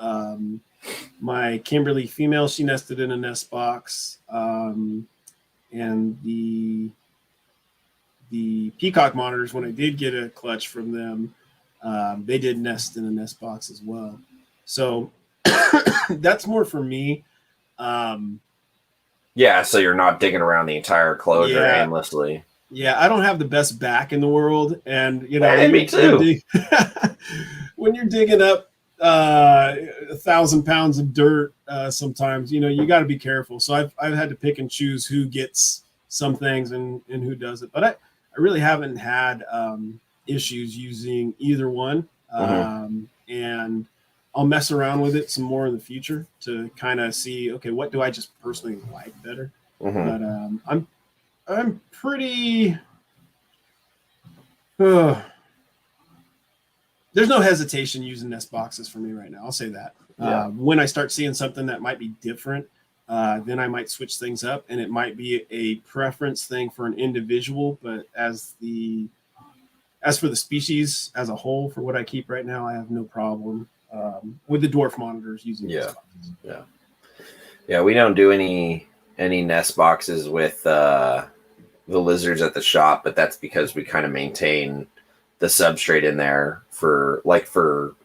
My Kimberly female, she nested in a nest box. And the Peacock monitors, when I did get a clutch from them, they did nest in a nest box as well. So that's more for me. Yeah, so you're not digging around the entire closure aimlessly. Yeah, I don't have the best back in the world, and you know, me too. When you're digging up 1,000 pounds of dirt, sometimes you know you got to be careful. So I've had to pick and choose who gets some things and who doesn't. But I really haven't had issues using either one, and I'll mess around with it some more in the future to kind of see, okay, what do I just personally like better. But I'm pretty. There's no hesitation using nest boxes for me right now. I'll say that. When I start seeing something that might be different, then I might switch things up, and it might be a preference thing for an individual. But as for the species as a whole, for what I keep right now, I have no problem with the dwarf monitors using nest boxes. Yeah. We don't do any nest boxes with the lizards at the shop, but that's because we kind of maintain the substrate in there for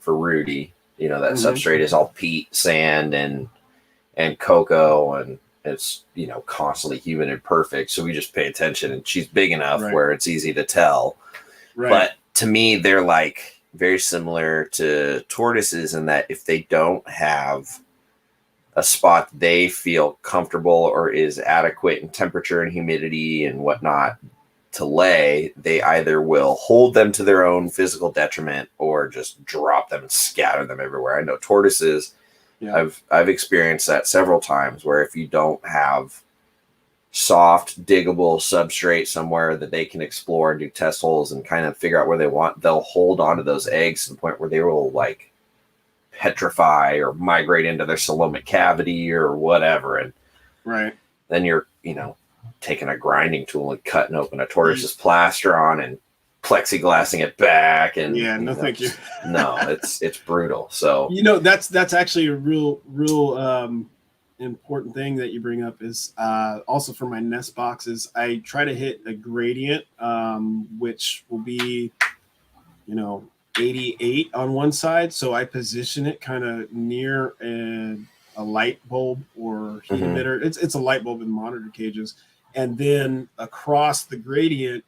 Rudy. You know, that substrate is all peat, sand, and cocoa, and it's, you know, constantly humid and perfect. So we just pay attention, and she's big enough where it's easy to tell. But to me, they're like very similar to tortoises in that if they don't have a spot they feel comfortable or is adequate in temperature and humidity and whatnot to lay, they either will hold them to their own physical detriment or just drop them and scatter them everywhere. I know tortoises, I've experienced that several times, where if you don't have soft, diggable substrate somewhere that they can explore and do test holes and kind of figure out where they want, they'll hold onto those eggs to the point where they will like petrify or migrate into their coelomic cavity or whatever. And then you're, you know, taking a grinding tool and cutting open a tortoise's plastron and plexiglassing it back. And thank you. No, it's brutal. So, you know, that's actually a real important thing that you bring up is also for my nest boxes, I try to hit a gradient, which will be, you know, 88 on one side. So I position it kind of near a light bulb or heat emitter. It's a light bulb in monitor cages. And then across the gradient,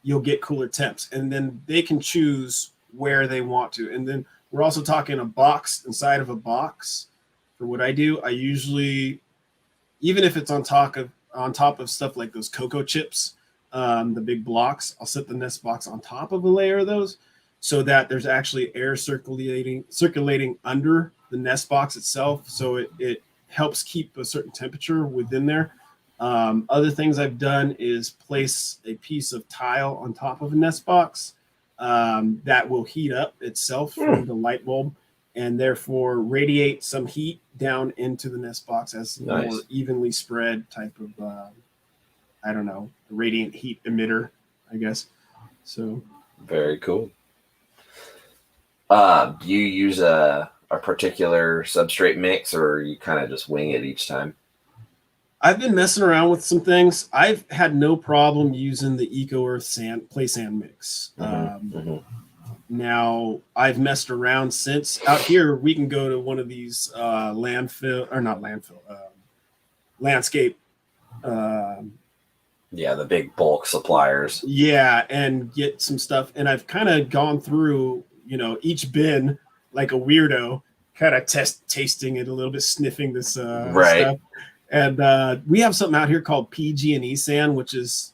you'll get cooler temps. And then they can choose where they want to. And then we're also talking a box inside of a box. For what I do, I usually, even if it's on top of stuff like those cocoa chips, the big blocks, I'll set the nest box on top of a layer of those so that there's actually air circulating under the nest box itself. So it helps keep a certain temperature within there. Other things I've done is place a piece of tile on top of a nest box that will heat up itself from the light bulb and therefore radiate some heat down into the nest box as a more evenly spread type of, I don't know, radiant heat emitter, I guess. So very cool. Do you use a particular substrate mix, or you kind of just wing it each time? I've been messing around with some things. I've had no problem using the Eco Earth play sand mix. Now I've messed around since. Out here we can go to one of these landscape Yeah, the big bulk suppliers. Yeah, and get some stuff. And I've kind of gone through, each bin like a weirdo, kind of tasting it a little bit, sniffing this Right. stuff. And we have something out here called PG&E sand, which is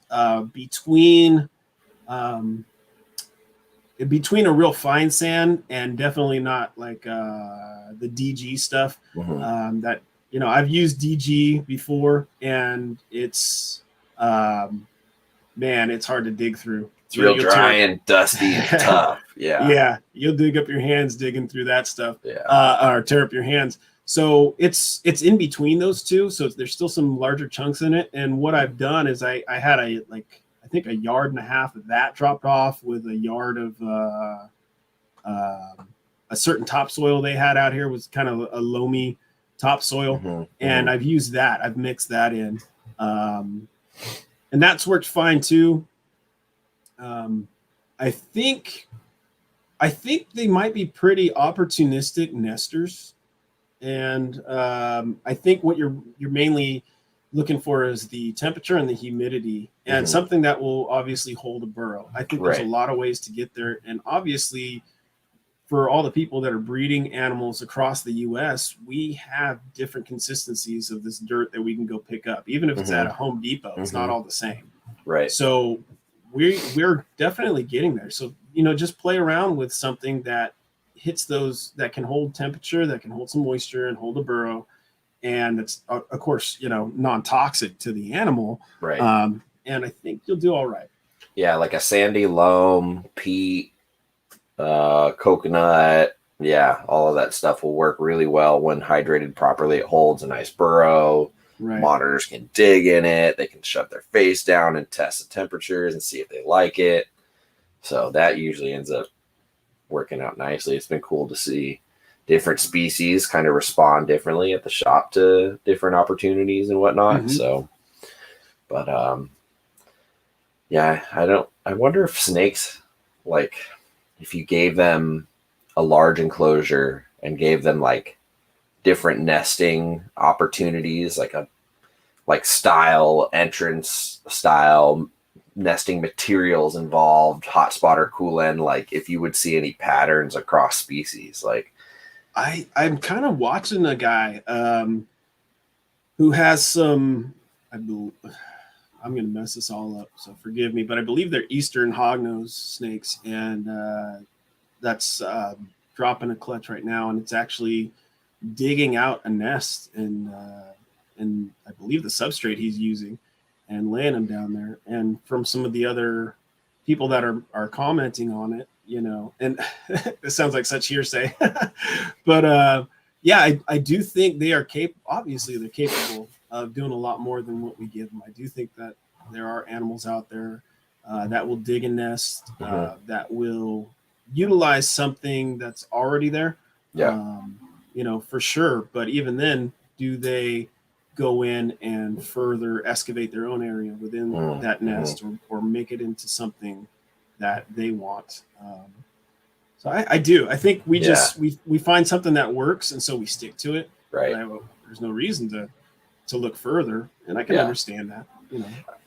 between a real fine sand and definitely not like the DG stuff. That I've used DG before, and it's man, it's hard to dig through. It's real dry and dusty and tough. Yeah. Yeah, you'll dig up your hands digging through that stuff. Yeah. Or tear up your hands. So it's in between those two. So there's still some larger chunks in it. And what I've done is I had I think a yard and a half of that dropped off with a yard of a certain topsoil they had out here, was kind of a loamy topsoil. And I've used that. I've mixed that in. And that's worked fine too. I think they might be pretty opportunistic nesters, and I think what you're mainly looking for is the temperature and the humidity, and something that will obviously hold a burrow. I think there's a lot of ways to get there, and obviously, for all the people that are breeding animals across the U.S., we have different consistencies of this dirt that we can go pick up, even if it's at a Home Depot. It's not all the same. Right. So we're definitely getting there. So, just play around with something that hits those, that can hold temperature, that can hold some moisture and hold a burrow. And it's, of course, non-toxic to the animal. Right. And I think you'll do all right. Yeah, like a sandy loam, peat, coconut. Yeah, all of that stuff will work really well when hydrated properly. It holds a nice burrow. Right. Monitors can dig in it. They can shove their face down and test the temperatures and see if they like it. So that usually ends up working out nicely. It's been cool to see different species kind of respond differently at the shop to different opportunities and whatnot. So, but yeah, I wonder if snakes, like, if you gave them a large enclosure and gave them like different nesting opportunities, like style, entrance style, nesting materials involved, hot spot or cool end, like if you would see any patterns across species. Like I'm kind of watching a guy who has some, I'm going to mess this all up, so forgive me, but I believe they're Eastern hognose snakes, and that's dropping a clutch right now, and it's actually digging out a nest, and I believe the substrate he's using, and laying them down there. And from some of the other people that are commenting on it, and this sounds like such hearsay, but yeah, I do think they are obviously they're capable of doing a lot more than what we give them. I do think that there are animals out there that will dig a nest, that will utilize something that's already there. Yeah. For sure. But even then, do they go in and further excavate their own area within that nest, or make it into something that they want? So I do. I think we just we find something that works, and so we stick to it. Right. There's no reason to look further, and I can understand that.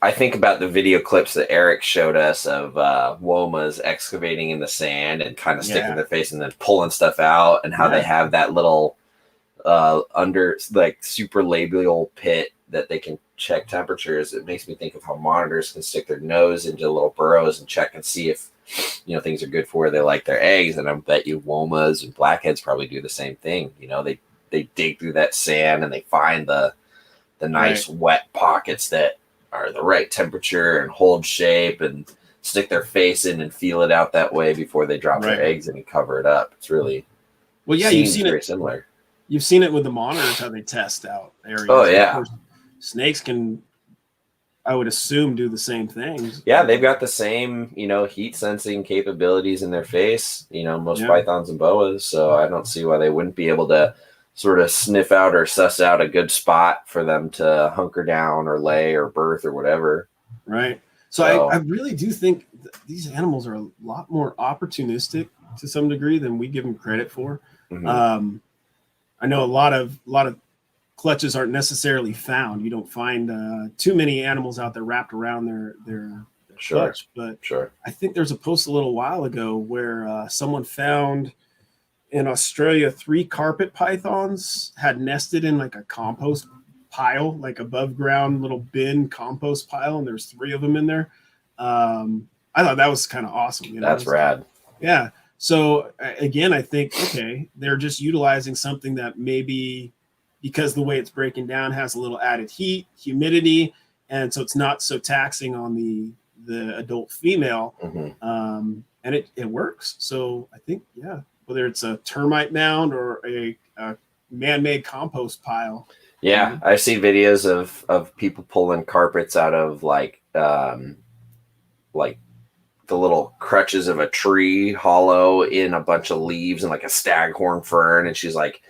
I think about the video clips that Eric showed us of womas excavating in the sand and kind of sticking their face and then pulling stuff out, and how they have that little under, like, super labial pit that they can check temperatures. It makes me think of how monitors can stick their nose into little burrows and check and see if things are good for where they like their eggs. And I bet you womas and blackheads probably do the same thing. They dig through that sand and they find the nice wet pockets that are the right temperature and hold shape, and stick their face in and feel it out that way before they drop their eggs in and cover it up. It's really you've seen very it similar. You've seen it with the monitors, how they test out areas. Oh yeah. Snakes can, I would assume, do the same things. Yeah, they've got the same, heat sensing capabilities in their face, most pythons and boas. So I don't see why they wouldn't be able to sort of sniff out or suss out a good spot for them to hunker down or lay or birth or whatever. Right. So I really do think these animals are a lot more opportunistic to some degree than we give them credit for. I know a lot of clutches aren't necessarily found. You don't find too many animals out there wrapped around their clutch. But I think there's a post a little while ago where someone found in Australia 3 carpet pythons had nested in like a compost pile, like above ground little bin compost pile, and there's 3 of them in there. I thought that was kind of awesome. You know? That's rad. Yeah. So again, I think, okay, they're just utilizing something that maybe because the way it's breaking down has a little added heat, humidity, and so it's not so taxing on the adult female. And it works. So I think, yeah, whether it's a termite mound or a man-made compost pile. Yeah, I've seen videos of people pulling carpets out of like the little crutches of a tree hollow in a bunch of leaves and like a staghorn fern, and she's like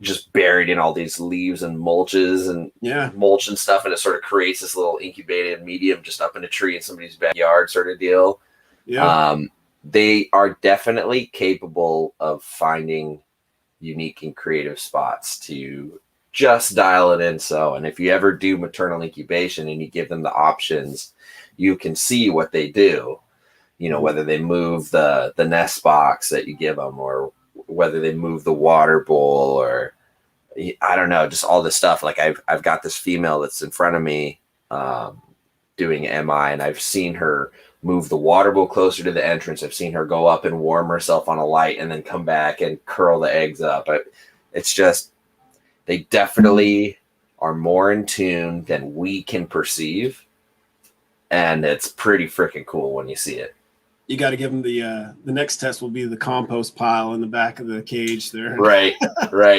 just buried in all these leaves and mulches and mulch and stuff, and it sort of creates this little incubated medium just up in a tree in somebody's backyard sort of deal. They are definitely capable of finding unique and creative spots to just dial it in. So, and if you ever do maternal incubation and you give them the options, you can see what they do. You know, whether they move the nest box that you give them, or whether they move the water bowl, or I don't know, just all this stuff. Like I've got this female that's in front of me doing MI, and I've seen her move the water bowl closer to the entrance. I've seen her go up and warm herself on a light and then come back and curl the eggs up. It's just, they definitely are more in tune than we can perceive. And it's pretty freaking cool when you see it. You got to give them the next test will be the compost pile in the back of the cage there. Right.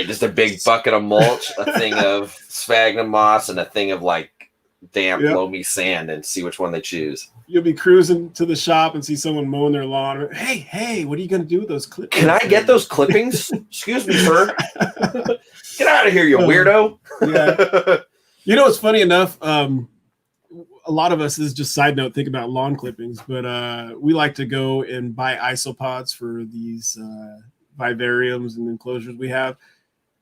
Just a big bucket of mulch, a thing of sphagnum moss, and a thing of like damp, loamy sand, and see which one they choose. You'll be cruising to the shop and see someone mowing their lawn. Hey, what are you going to do with those clippings? Can I get those clippings? Excuse me, sir. Get out of here, you weirdo. Yeah. You know, it's funny enough. A lot of us, this is just side note, think about lawn clippings, but we like to go and buy isopods for these vivariums and enclosures we have.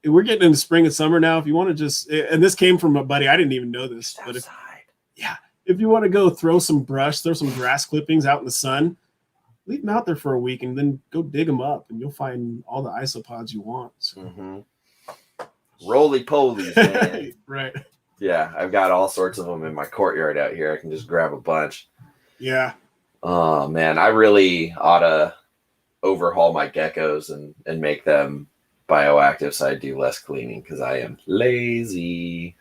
We're getting into spring and summer now. If you want to just, and this came from a buddy, I didn't even know this, but if you want to go throw some grass clippings out in the sun, leave them out there for a week and then go dig them up, and you'll find all the isopods you want. So. Roly polies, man. Right. Yeah, I've got all sorts of them in my courtyard out here. I can just grab a bunch. Yeah. Oh, man, I really ought to overhaul my geckos and make them bioactive so I do less cleaning, because I am lazy.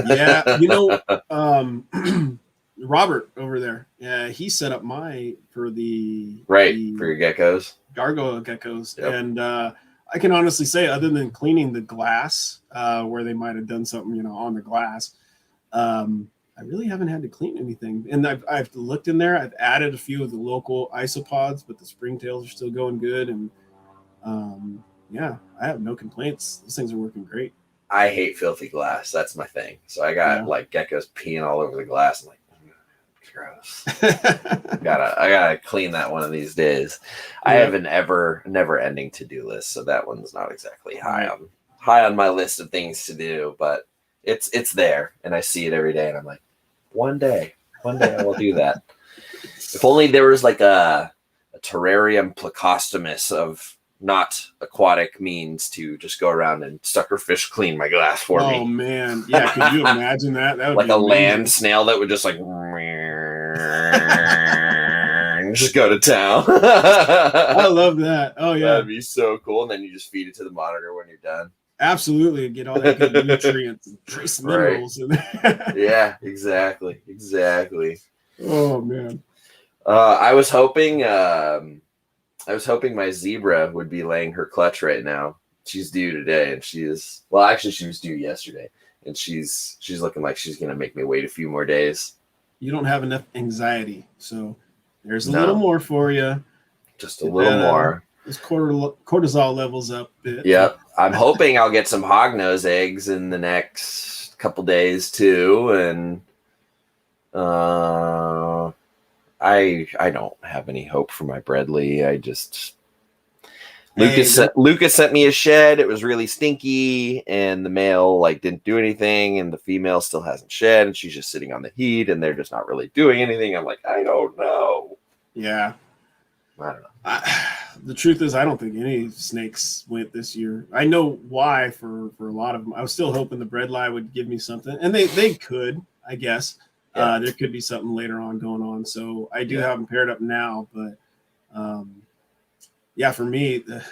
Yeah, you know, Robert over there, he set up for your geckos, gargoyle geckos. Yep. And I can honestly say, other than cleaning the glass where they might have done something, on the glass, I really haven't had to clean anything. And I've looked in there. I've added a few of the local isopods, but the springtails are still going good. And I have no complaints. Those things are working great. I hate filthy glass. That's my thing. So I got like geckos peeing all over the glass. I'm like, gross. I gotta clean that one of these days. I have an never ending to-do list, so that one's not exactly high on my list of things to do, but it's there, and I see it every day, and I'm like, one day I will do that. If only there was like a terrarium plecostomus of not aquatic means to just go around and suckerfish clean my glass for me. Oh man, yeah. Could you imagine that? That would like be a amazing. Land snail that would just like just go to town. I love that. Oh yeah, that'd be so cool. And then you just feed it to the monitor when you're done. Absolutely, get all that good nutrients and trace minerals in there. Yeah, exactly. Oh man. I was hoping my zebra would be laying her clutch right now. She's due today, and she was due yesterday, and she's looking like she's gonna make me wait a few more days. You don't have enough anxiety, so there's a little more for you. Just a little more. This cortisol levels up a bit. Yep. I'm hoping I'll get some hognose eggs in the next couple days too, and I don't have any hope for my Bredli. Lucas sent me a shed. It was really stinky, and the male like didn't do anything, and the female still hasn't shed, and she's just sitting on the heat, and they're just not really doing anything. I'm like, I don't know. Yeah, I don't know. The truth is, I don't think any snakes went this year. I know why for a lot of them. I was still hoping the bredli would give me something, and they could, I guess. Yeah. There could be something later on going on. So I do have them paired up now, but yeah, for me, the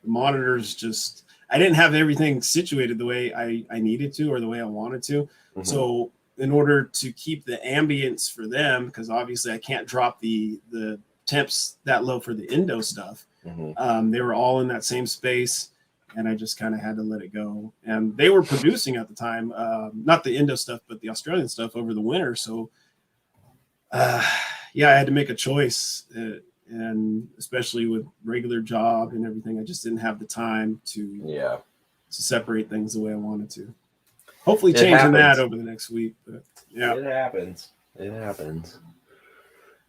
monitors just, I didn't have everything situated the way I needed to or the way I wanted to. Mm-hmm. So in order to keep the ambience for them, because obviously I can't drop the temps that low for the Indo stuff. Mm-hmm. They were all in that same space, and I just kind of had to let it go. And they were producing at the time, not the Indo stuff, but the Australian stuff over the winter. So yeah, I had to make a choice. And especially with regular job and everything, I just didn't have the time to separate things the way I wanted to. Hopefully changing that over the next week. But yeah, it happens.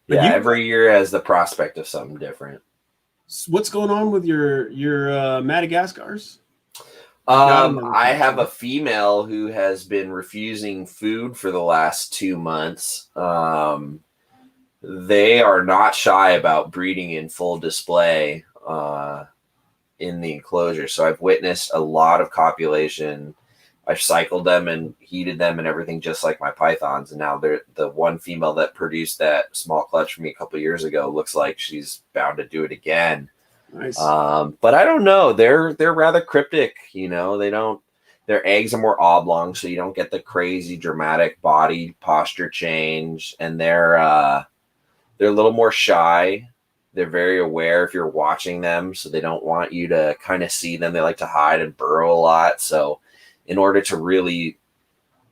But every year has the prospect of something different. What's going on with your Madagascars? I have a female who has been refusing food for the last 2 months. They are not shy about breeding in full display in the enclosure. So I've witnessed a lot of copulation. I've cycled them and heated them and everything just like my pythons. And now they're the one female that produced that small clutch for me a couple of years ago looks like she's bound to do it again. Nice. But I don't know. They're rather cryptic, you know. Their eggs are more oblong, so you don't get the crazy dramatic body posture change, and they're a little more shy. They're very aware if you're watching them, so they don't want you to kind of see them. They like to hide and burrow a lot. So in order to really,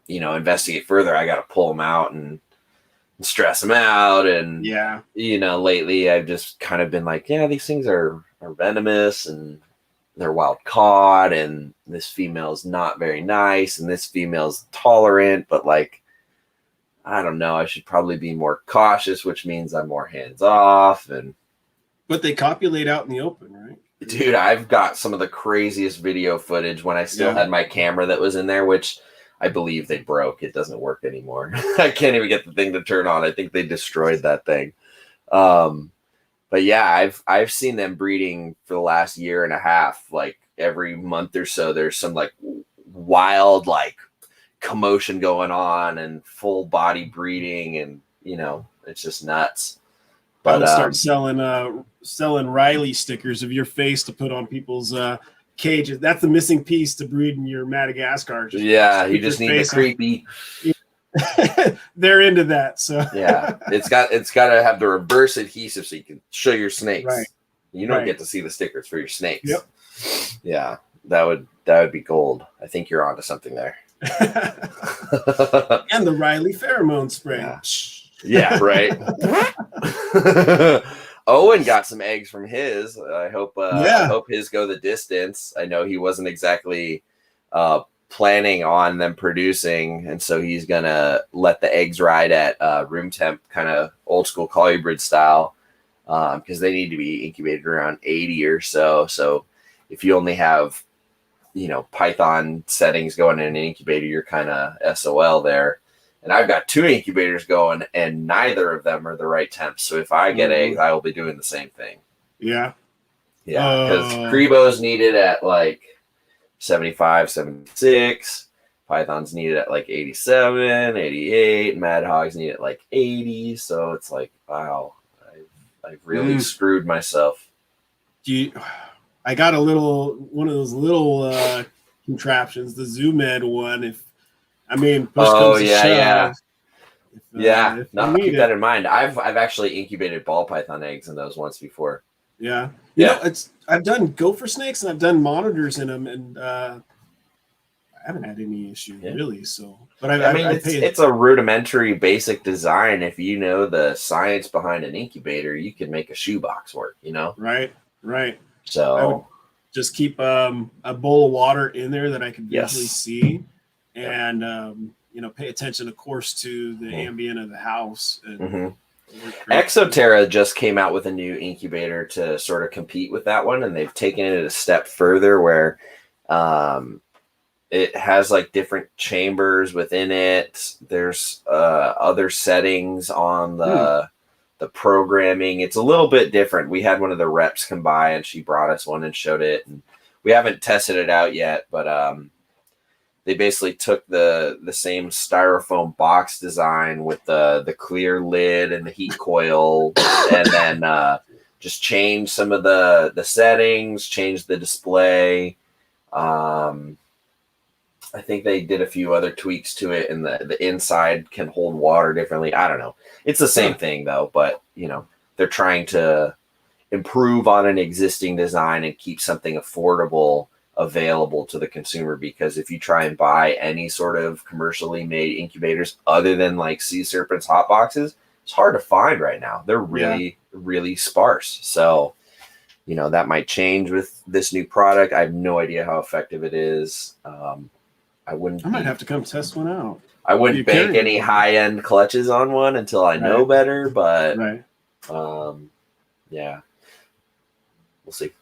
investigate further, I got to pull them out and stress them out. And, lately I've just kind of been like, these things are venomous and they're wild caught. And this female is not very nice. And this female's tolerant, but like, I don't know. I should probably be more cautious, which means I'm more hands off. But they copulate out in the open, right? Dude, I've got some of the craziest video footage when I still had my camera that was in there, which I believe they broke. It doesn't work anymore. I can't even get the thing to turn on. I think they destroyed that thing. But yeah, I've seen them breeding for the last year and a half. Like every month or so, there's some like wild like commotion going on and full body breeding, and it's just nuts. But start selling Riley stickers of your face to put on people's cages. That's the missing piece to breeding your Madagascar. You just need the creepy. They're into that, so it's got to have the reverse adhesive so you can show your snakes. Right. You don't get to see the stickers for your snakes. Yep. Yeah, that would be gold. I think you're onto something there. And the Riley pheromone spray. Yeah, right. Owen got some eggs from his. I hope his go the distance. I know he wasn't exactly planning on them producing, and so he's gonna let the eggs ride at room temp, kind of old school colubrid style, because they need to be incubated around 80 or so. So if you only have Python settings going in an incubator, you're kind of SOL there. And I've got 2 incubators going, and neither of them are the right temps. So if I get eggs, I will be doing the same thing. Yeah. Yeah, because Cribos need it at like 75, 76. Pythons need it at like 87, 88. Mad Hogs need it at like 80. So it's like, wow, I've really screwed myself. I got one of those little contraptions, the ZoomEd one. Push comes to shove. Keep that in mind. I've actually incubated ball python eggs in those once before. Yeah, I've done gopher snakes and I've done monitors in them, and I haven't had any issue really. So, but it's a rudimentary, basic design. If you know the science behind an incubator, you can make a shoebox work. Right. So I would just keep a bowl of water in there that I can visually see. And pay attention, of course, to the ambient of the house. And Exoterra just came out with a new incubator to sort of compete with that one, and they've taken it a step further where it has like different chambers within it. There's other settings on the programming. It's a little bit different. We had one of the reps come by and she brought us one and showed it, and we haven't tested it out yet, but they basically took the same styrofoam box design with the clear lid and the heat coil, and then just changed some of the settings, changed the display. I think they did a few other tweaks to it, and the inside can hold water differently. I don't know. It's the same thing though, but they're trying to improve on an existing design and keep something affordable available to the consumer, because if you try and buy any sort of commercially made incubators other than like Sea Serpent's hot boxes, it's hard to find right now. They're really sparse. So that might change with this new product. I have no idea how effective it is. I might have to come test one out. I wouldn't bank any high-end clutches on one until I know better, but yeah, we'll see.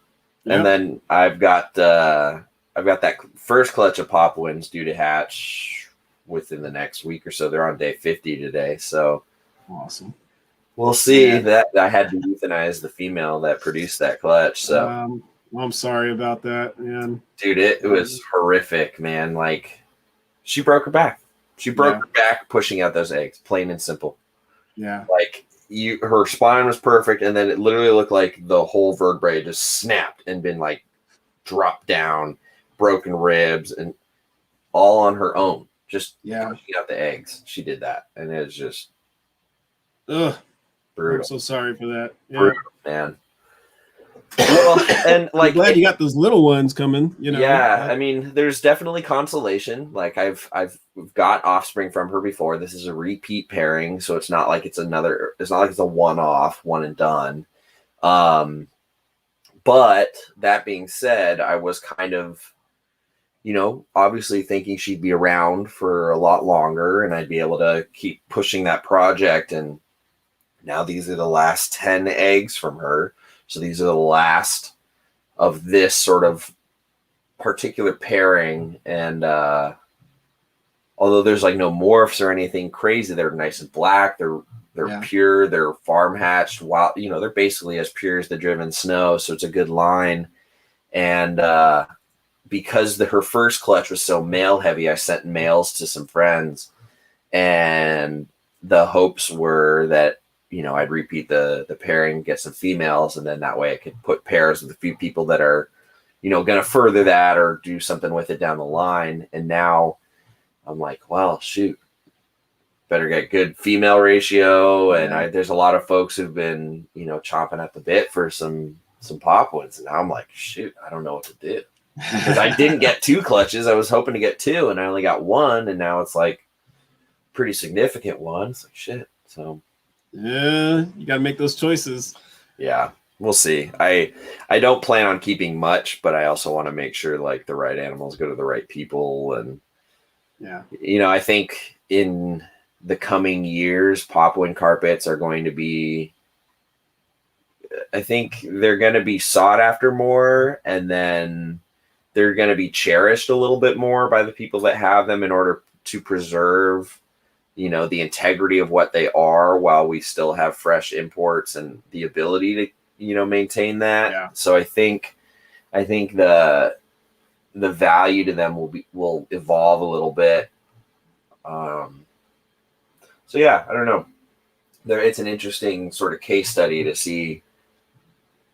Yep. And then I've got that first clutch of pop wins due to hatch within the next week or so. They're on day 50 today, so awesome. We'll see. That I had to euthanize the female that produced that clutch. So I'm sorry about that, man. Dude, it was horrific, man. Like, she broke her back. She broke her back pushing out those eggs, plain and simple. Yeah. Like, her spine was perfect, and then it literally looked like the whole vertebrae just snapped and been like dropped down, broken ribs, and all on her own. Just pushing out the eggs. She did that, and it was just brutal. I'm so sorry for that. Yeah. Brutal, man. Well, and like, I'm glad you got those little ones coming. Yeah, I mean, there's definitely consolation. Like, I've got offspring from her before. This is a repeat pairing, so it's not like it's a one-off, one and done. But that being said, I was kind of, obviously thinking she'd be around for a lot longer, and I'd be able to keep pushing that project. And now these are the last 10 eggs from her. So these are the last of this sort of particular pairing. And although there's like no morphs or anything crazy, they're nice and black. They're pure. They're farm hatched. Wild, they're basically as pure as the driven snow. So it's a good line. And because her first clutch was so male heavy, I sent males to some friends, and the hopes were that I'd repeat the pairing, get some females, and then that way I could put pairs with a few people that are, going to further that or do something with it down the line. And now I'm like, well, shoot, better get good female ratio. And there's a lot of folks who've been, chomping at the bit for some pop wins. And now I'm like, shoot, I don't know what to do. Because I didn't get 2 clutches. I was hoping to get 2, and I only got 1. And now it's like pretty significant one. It's like, shit. So yeah, you got to make those choices. Yeah, we'll see. I don't plan on keeping much, but I also want to make sure like the right animals go to the right people. And I think in the coming years, popwin carpets are going to be, I think they're going to be sought after more, and then they're going to be cherished a little bit more by the people that have them in order to preserve the integrity of what they are, while we still have fresh imports and the ability to, maintain that. Yeah. So I think the value to them will evolve a little bit. So yeah, I don't know. It's an interesting sort of case study to see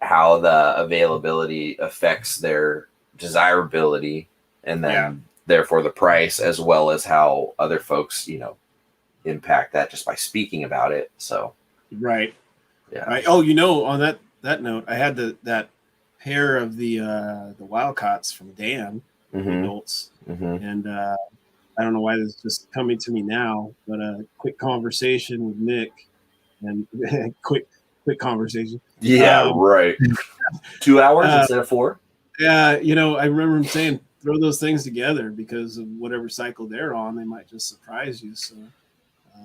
how the availability affects their desirability, and then therefore the price, as well as how other folks, impact that just by speaking about it. So right. Oh, on that note, I had that pair of the Wildcats from Dan, adults, and I don't know why this is just coming to me now, but a quick conversation with Nick, and quick conversation. Yeah, right. 2 hours instead of 4. Yeah, I remember him saying, throw those things together, because of whatever cycle they're on, they might just surprise you. So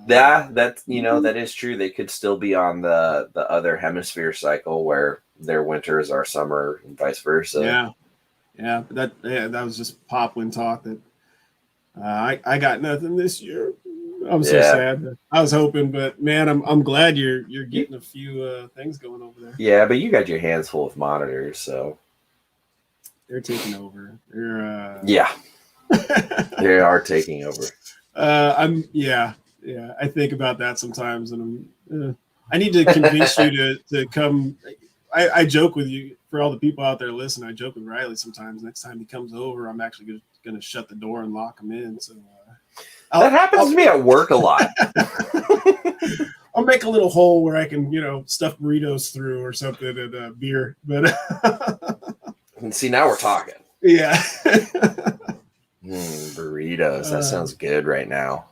Yeah, that's that is true. They could still be on the other hemisphere cycle where their winter is our summer and vice versa. Yeah. But that was just Poplin talk that I got nothing this year. I'm so Yeah. sad. I was hoping, but man, I'm glad you're getting a few things going over there. Yeah, but you got your hands full with monitors, so They're taking over. yeah, they are taking over. Yeah. I think about that sometimes, and I need to convince you to come. I joke with you for all the people out there listening. I joke with Riley sometimes. Next time he comes over, I'm actually going to shut the door and lock him in. So that happens to me at work a lot. I'll make a little hole where I can, stuff burritos through or something and beer. But and see, now we're talking. Yeah. Burritos. That sounds good right now.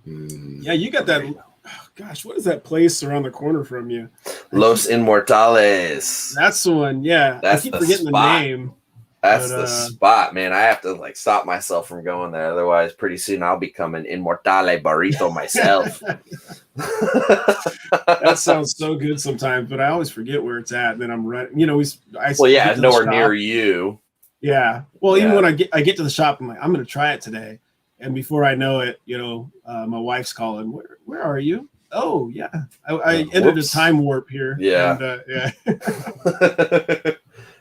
Yeah, you got that. Oh, gosh, what is that place around the corner from you? Los Inmortales. That's the one. Yeah, that's I keep the forgetting spot. the name. That's the spot, man. I have to stop myself from going there. Otherwise, pretty soon I'll become an Inmortale burrito myself. That sounds so good sometimes, but I always forget where it's at. And then I'm running. It's nowhere near you. Yeah. Well, even when I get to the shop, I'm like, I'm going to try it today. And before I know it, my wife's calling. Where are you? Oh, yeah. I entered a time warp here. Yeah. And,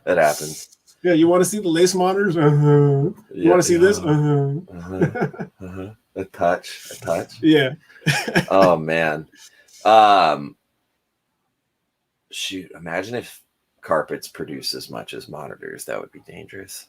That happens. Yeah, you want to see the lace monitors? You want to see this? A touch. Yeah. Oh man. Shoot, imagine if carpets produce as much as monitors. That would be dangerous.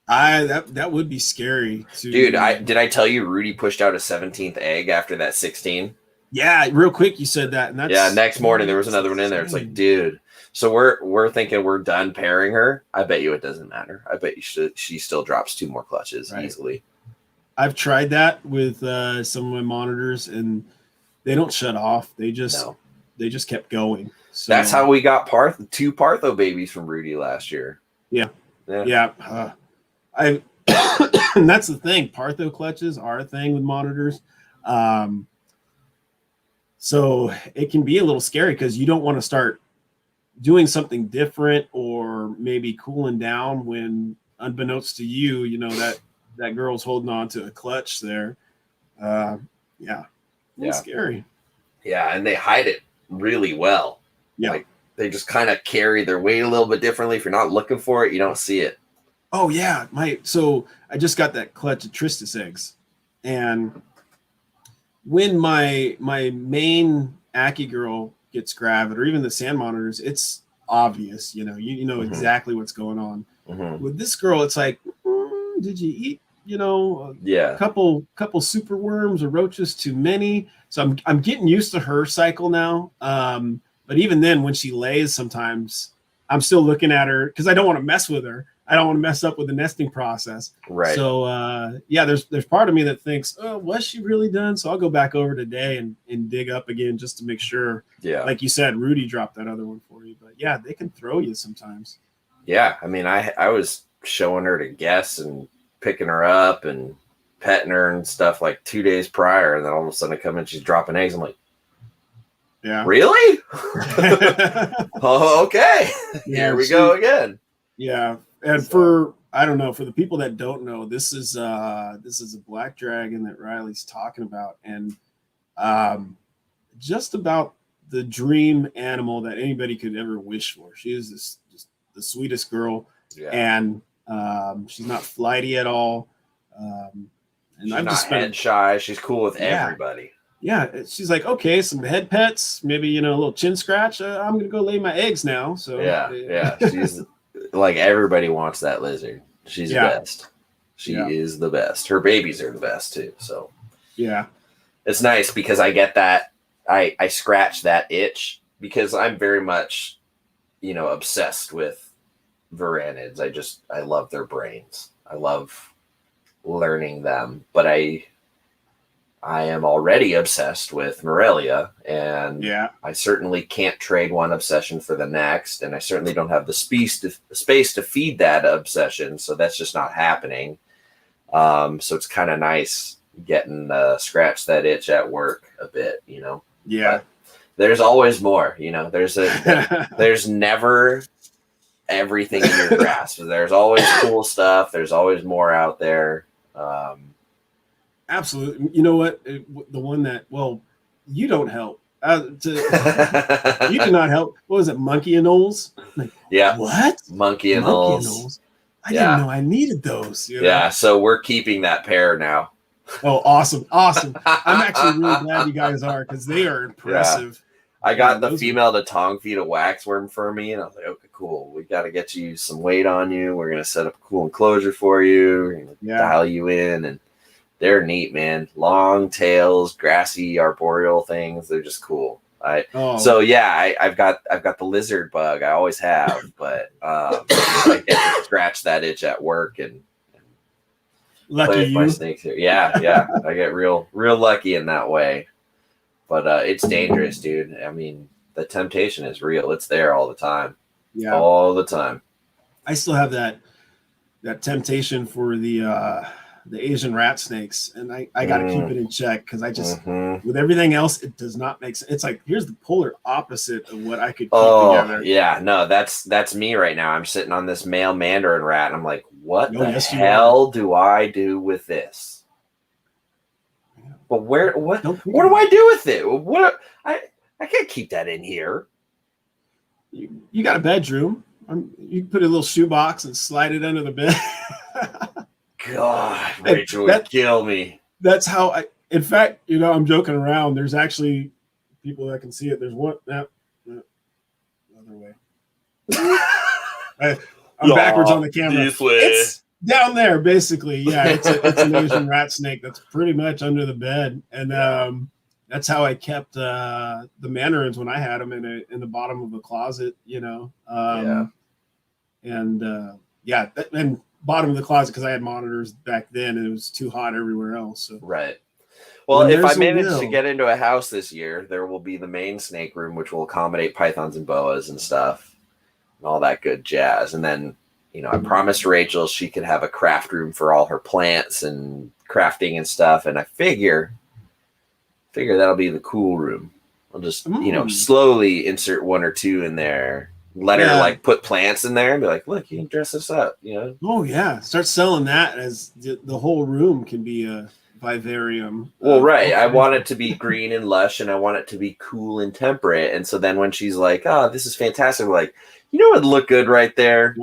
That would be scary. Dude, did I tell you Rudy pushed out a 17th egg after that 16? Yeah, real quick you said that. And next morning there was another one in there. It's like, dude. So we're thinking we're done pairing her. I bet you it doesn't matter. I bet you she still drops 2 more clutches easily. I've tried that with some of my monitors, and they don't shut off. They just kept going. So that's how we got 2 Partho babies from Rudy last year. Yeah. And that's the thing. Partho clutches are a thing with monitors. So it can be a little scary because you don't want to start doing something different or maybe cooling down when, unbeknownst to you, that girl's holding on to a clutch there. It's scary. Yeah, and they hide it really well. Yeah. Like they just kind of carry their weight a little bit differently. If you're not looking for it, you don't see it. Oh yeah. So I just got that clutch of Tristis eggs. And when my main Ackie girl gets gravid, or even the sand monitors, it's obvious, you know exactly what's going on. With this girl, it's like, did you eat, a couple super worms or roaches too many? So I'm getting used to her cycle now. But even then, when she lays, sometimes I'm still looking at her because I don't want to mess with her. I don't want to mess up with the nesting process. Right. So there's part of me that thinks, oh, was she really done? So I'll go back over today and dig up again just to make sure. Yeah. Like you said, Rudy dropped that other one for you. But yeah, they can throw you sometimes. Yeah. I mean, I was showing her to guests and picking her up and petting her and stuff like 2 days prior. And then all of a sudden I come in, she's dropping eggs. I'm like, yeah. Really? Oh, okay. Here we go again. Yeah. And for the people that don't know, this is a black dragon that Riley's talking about, and just about the dream animal that anybody could ever wish for. She is just the sweetest girl, and she's not flighty at all. And she's not head shy. She's cool with everybody. Yeah, she's like, okay, some head pets, maybe a little chin scratch. I'm gonna go lay my eggs now. So yeah. She's like, everybody wants that lizard. She's the best. She is the best. Her babies are the best too. So yeah, it's nice because I get that. I scratch that itch because I'm very much, obsessed with varanids. I love their brains. I love learning them, but I am already obsessed with morelia, and I certainly can't trade one obsession for the next, and I certainly don't have the space to feed that obsession, so that's just not happening. So it's kind of nice getting scratch that itch at work a bit, you know. Yeah. But there's always more, you know. There's never everything in your grasp. There's always cool stuff. There's always more out there. Absolutely. You know what? The one that, well, you don't help. You do not help. What was it? Monkey and Knowles? Like, yeah. What? Monkey and Knowles. I didn't know I needed those. You know? Yeah. So we're keeping that pair now. Oh, awesome. I'm actually really glad you guys are, because they are impressive. Yeah. I got the female to tongue feed a waxworm for me, and I was like, okay, cool. We got to get you some weight on you. We're going to set up a cool enclosure for you. We're going to dial you in, and they're neat, man. Long tails, grassy, arboreal things. They're just cool. So yeah, I've got the lizard bug. I always have, but I get to scratch that itch at work and lucky play with you. my snakes here. Yeah. I get real lucky in that way. But it's dangerous, dude. I mean, the temptation is real. It's there all the time. Yeah, all the time. I still have that temptation for the Asian rat snakes, and I got to keep it in check, because I just with everything else, it does not make sense. It's like, here's the polar opposite of what I could keep together. Yeah, no, that's me right now. I'm sitting on this male mandarin rat, and I'm like, what the hell do I do with this? But what do I do with it? What I can't keep that in here. You got a bedroom. You can put a little shoebox and slide it under the bed. God, Rachel would kill me. That's how in fact, you know, I'm joking around. There's actually people that can see it. There's one other way. I'm backwards on the camera. This way. It's down there, basically. Yeah, it's an Asian rat snake that's pretty much under the bed, and that's how I kept the mandarins when I had them in the bottom of a closet. You know, and bottom of the closet, because I had monitors back then, and it was too hot everywhere else. So. Right. Well, if I manage to get into a house this year, there will be the main snake room, which will accommodate pythons and boas and stuff, and all that good jazz. And then, you know, I promised Rachel she could have a craft room for all her plants and crafting and stuff. And I figure that'll be the cool room. I'll just, you know, slowly insert one or two in there. Let her like put plants in there and be like, look, you can dress this up, you know? Oh yeah. Start selling that as the whole room can be a vivarium. Well, right. I want it to be green and lush, and I want it to be cool and temperate. And so then when she's like, oh, this is fantastic, we're like, you know what would look good right there?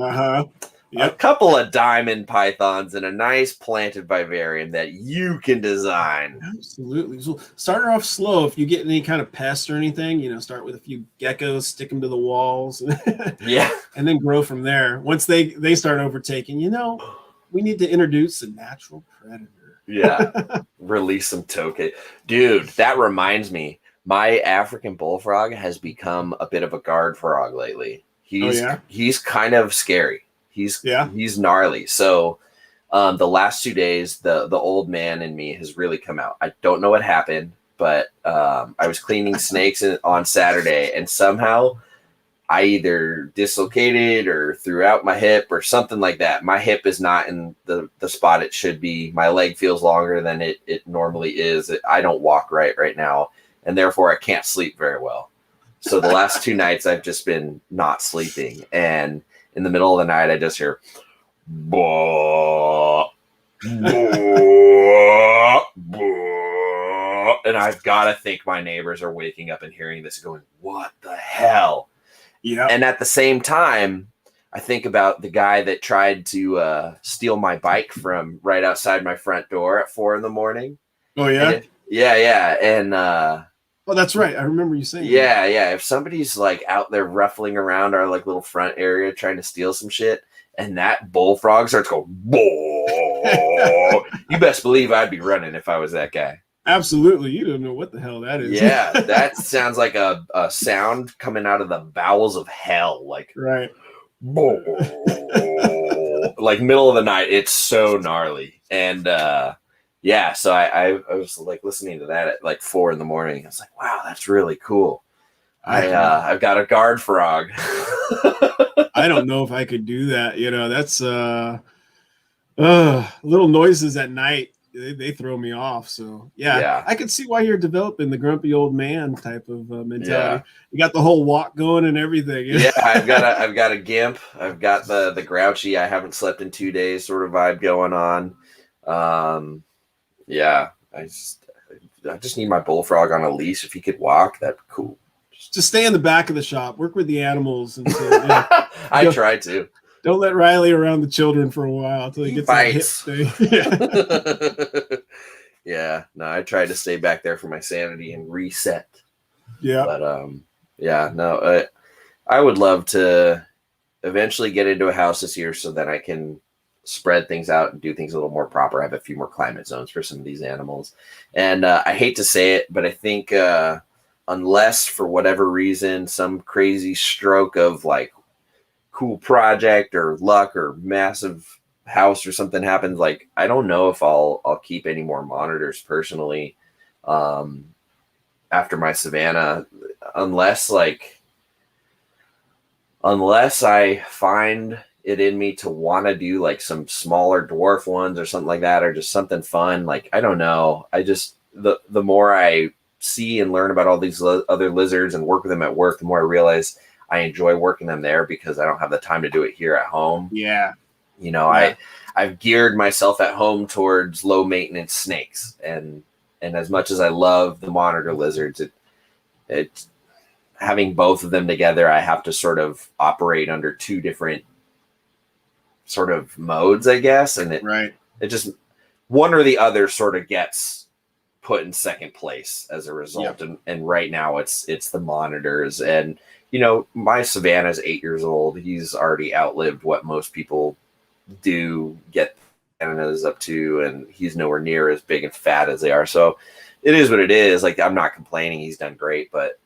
Yep. A couple of diamond pythons and a nice planted vivarium that you can design. Absolutely. So start her off slow. If you get any kind of pests or anything, you know, start with a few geckos, stick them to the walls. Yeah. And then grow from there. Once they start overtaking, you know, we need to introduce a natural predator. Yeah. Release some token. Dude, that reminds me. My African bullfrog has become a bit of a guard frog lately. He's kind of scary. He's gnarly. So the last 2 days, the old man in me has really come out. I don't know what happened, but I was cleaning snakes on Saturday, and somehow I either dislocated or threw out my hip or something like that. My hip is not in the spot it should be. My leg feels longer than it normally is. I don't walk right now, and therefore I can't sleep very well. So the last 2 nights I've just been not sleeping, and in the middle of the night, I just hear, bah, bah, bah, and I've got to think my neighbors are waking up and hearing this going, what the hell? Yeah. And at the same time, I think about the guy that tried to steal my bike from right outside my front door at 4 a.m. Oh, yeah? Yeah. And oh, that's right. I remember you saying yeah. If somebody's like out there ruffling around our like little front area trying to steal some shit, and that bullfrog starts going, "Boh," you best believe I'd be running if I was that guy. Absolutely. You don't know what the hell that is. Yeah, that sounds like a sound coming out of the bowels of hell. Like, right. Boh. Like middle of the night. It's so gnarly. And yeah, so I was like listening to that at like 4 a.m. I was like, wow, that's really cool. I've got a guard frog. I don't know if I could do that. You know, that's little noises at night they throw me off. So yeah, Yeah. I can see why you're developing the grumpy old man type of mentality. Yeah. You got the whole walk going and everything. Yeah, I've got a gimp. I've got the grouchy. I haven't slept in 2 days sort of vibe going on. Yeah, I just need my bullfrog on a leash. If he could walk, that'd be cool. Just stay in the back of the shop, work with the animals, and I try to. Don't let Riley around the children for a while until he gets bites. that hip thing. Yeah, no, I tried to stay back there for my sanity and reset. Yeah, but yeah, no, I would love to eventually get into a house this year so that I can spread things out and do things a little more proper. I have a few more climate zones for some of these animals, and I hate to say it, but I think unless for whatever reason some crazy stroke of like cool project or luck or massive house or something happens, like I don't know if I'll keep any more monitors personally after my Savannah, unless I find it in me to want to do like some smaller dwarf ones or something like that, or just something fun. Like, I don't know. I just, the more I see and learn about all these other lizards and work with them at work, the more I realize I enjoy working them there because I don't have the time to do it here at home. Yeah. You know, yeah. I've geared myself at home towards low maintenance snakes. And as much as I love the monitor lizards, it having both of them together, I have to sort of operate under two different sort of modes, I guess. And it just, one or the other sort of gets put in second place as a result. Yep. And right now it's the monitors. And, you know, my Savannah's 8 years old. He's already outlived what most people do get Savannahs up to, and he's nowhere near as big and fat as they are. So it is what it is. Like, I'm not complaining. He's done great, but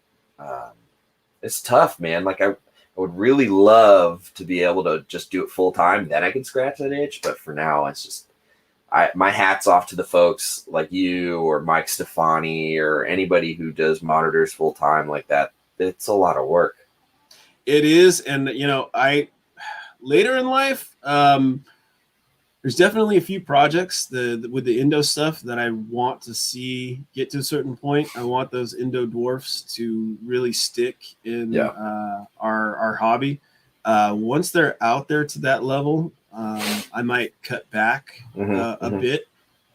it's tough, man. Like, I would really love to be able to just do it full time. Then I can scratch that itch. But for now, it's just, my hat's off to the folks like you or Mike Stefani or anybody who does monitors full time like that. It's a lot of work. It is. And, you know, later in life, there's definitely a few projects with the Indo stuff that I want to see get to a certain point. I want those Indo dwarfs to really stick in our hobby. Once they're out there to that level, I might cut back a bit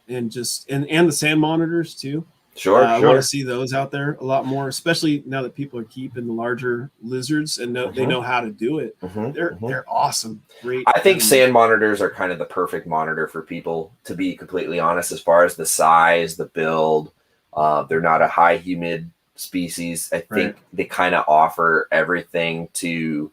and just and the sand monitors too. Sure. I want to see those out there a lot more, especially now that people are keeping the larger lizards and they know how to do it. They're awesome. Great. I think sand monitors are kind of the perfect monitor for people, to be completely honest, as far as the size, the build. They're not a high humid species. I think they kind of offer everything to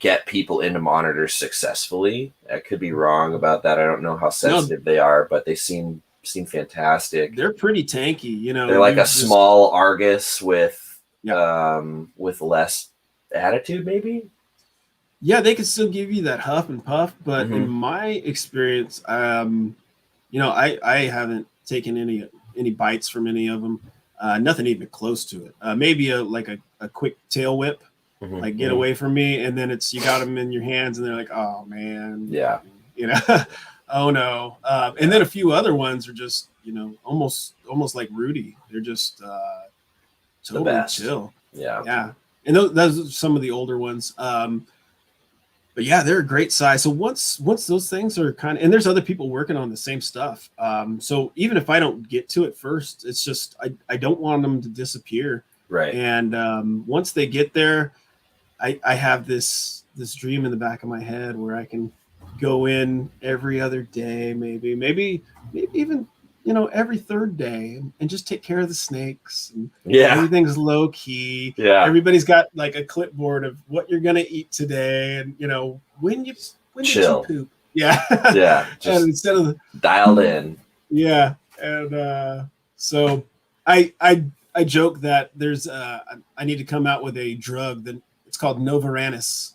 get people into monitors successfully. I could be wrong about that. I don't know how sensitive they are, but they seem fantastic. They're pretty tanky, you know. They're like a small Argus with less attitude, maybe. Yeah, they can still give you that huff and puff, but in my experience, you know, I haven't taken any bites from any of them. Nothing even close to it. Maybe a quick tail whip, like get away from me, and then you got them in your hands, and they're like, oh man, yeah, you know. Oh no. And then a few other ones are just, you know, almost like Rudy. They're just totally chill. Yeah. And those are some of the older ones. But yeah, they're a great size. So once those things are kind of, and there's other people working on the same stuff. So even if I don't get to it first, it's just I don't want them to disappear. Right. And once they get there, I have this dream in the back of my head where I can go in every other day, maybe even, you know, every third day, and just take care of the snakes. And everything's low key. Yeah, everybody's got like a clipboard of what you're gonna eat today, and you know when did you poop? Yeah, just and instead of dialed in. Yeah, and so I joke that there's I need to come out with a drug that it's called Novaranus.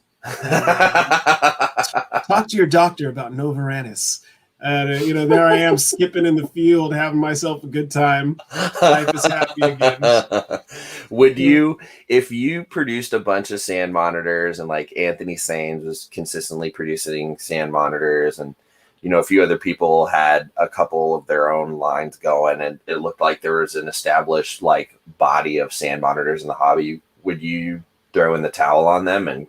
Talk to your doctor about Novaranus. And you know, there I am skipping in the field, having myself a good time. Life is happy again. Would you, if you produced a bunch of sand monitors, and like Anthony Sains was consistently producing sand monitors, and a few other people had a couple of their own lines going, and it looked like there was an established like body of sand monitors in the hobby, would you throw in the towel on them and,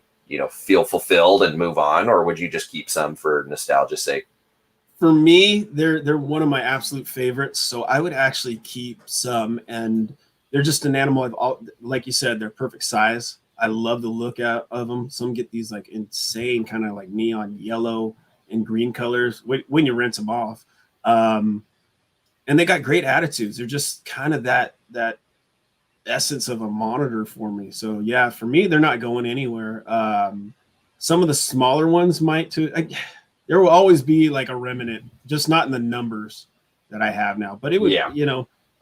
feel fulfilled and move on, or would you just keep some for nostalgia's sake? For me, they're one of my absolute favorites, so I would actually keep some, and they're just an animal. Like you said, they're perfect size. I love the look out of them. Some get these like insane kind of like neon yellow and green colors when you rinse them off, and they got great attitudes. They're just kind of that essence of a monitor for me. So yeah, for me, they're not going anywhere. Some of the smaller ones might too. There will always be like a remnant, just not in the numbers that I have now. But it would,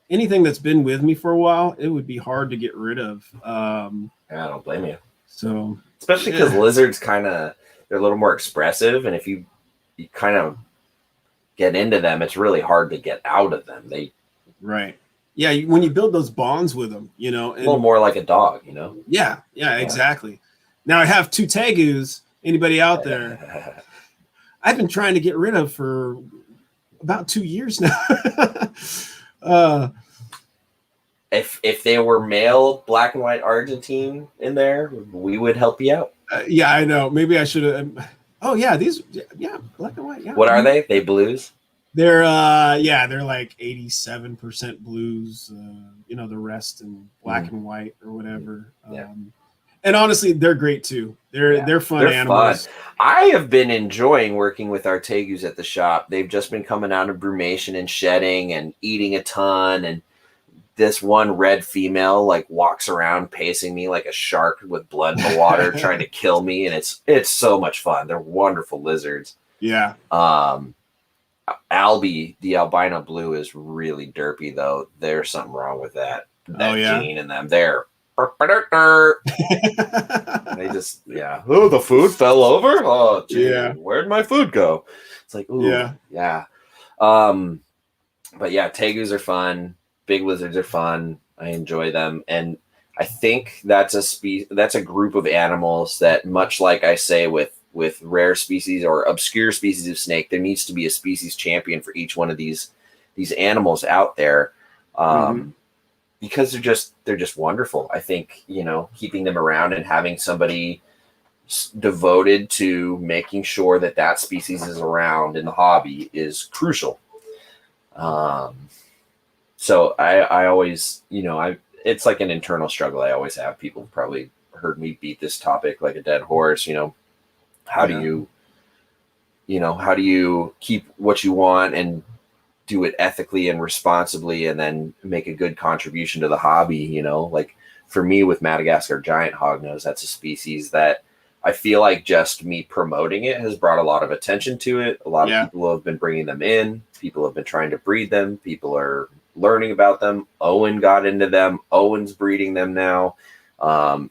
anything that's been with me for a while, it would be hard to get rid of. I don't blame you. So especially because lizards they're a little more expressive, and if you kind of get into them, it's really hard to get out of them. Right. Yeah, when you build those bonds with them, and, a little more like a dog, Yeah, exactly. Now I have 2 tegus. Anybody out there? I've been trying to get rid of for about 2 years now. If they were male, black and white Argentine in there, we would help you out. Yeah, I know. Maybe I should have. Oh yeah, black and white. Yeah. What are they? They blues? They're they're like 87% blues. The rest in black and white or whatever. And honestly, they're great too. They're fun animals. Fun. I have been enjoying working with our tegus at the shop. They've just been coming out of brumation and shedding and eating a ton. And this one red female like walks around pacing me like a shark with blood in the water, trying to kill me. And it's so much fun. They're wonderful lizards. Yeah. Albie, the albino blue, is really derpy though. There's something wrong with that gene in them. They're they just oh, the food fell over. Oh gee, where'd my food go? It's like, ooh, yeah. But yeah, tegus are fun. Big lizards are fun. I enjoy them, and I think that's a group of animals that, much like I say with rare species or obscure species of snake, there needs to be a species champion for each one of these animals out there. Because they're just wonderful. I think, keeping them around and having somebody devoted to making sure that species is around in the hobby is crucial. So I always, it's like an internal struggle I always have. People have probably heard me beat this topic like a dead horse. How do you keep what you want and do it ethically and responsibly, and then make a good contribution to the hobby? Like for me with Madagascar giant hognose, that's a species that I feel like just me promoting it has brought a lot of attention to it. A lot of people have been bringing them in. People have been trying to breed them. People are learning about them. Owen got into them. Owen's breeding them now. I'm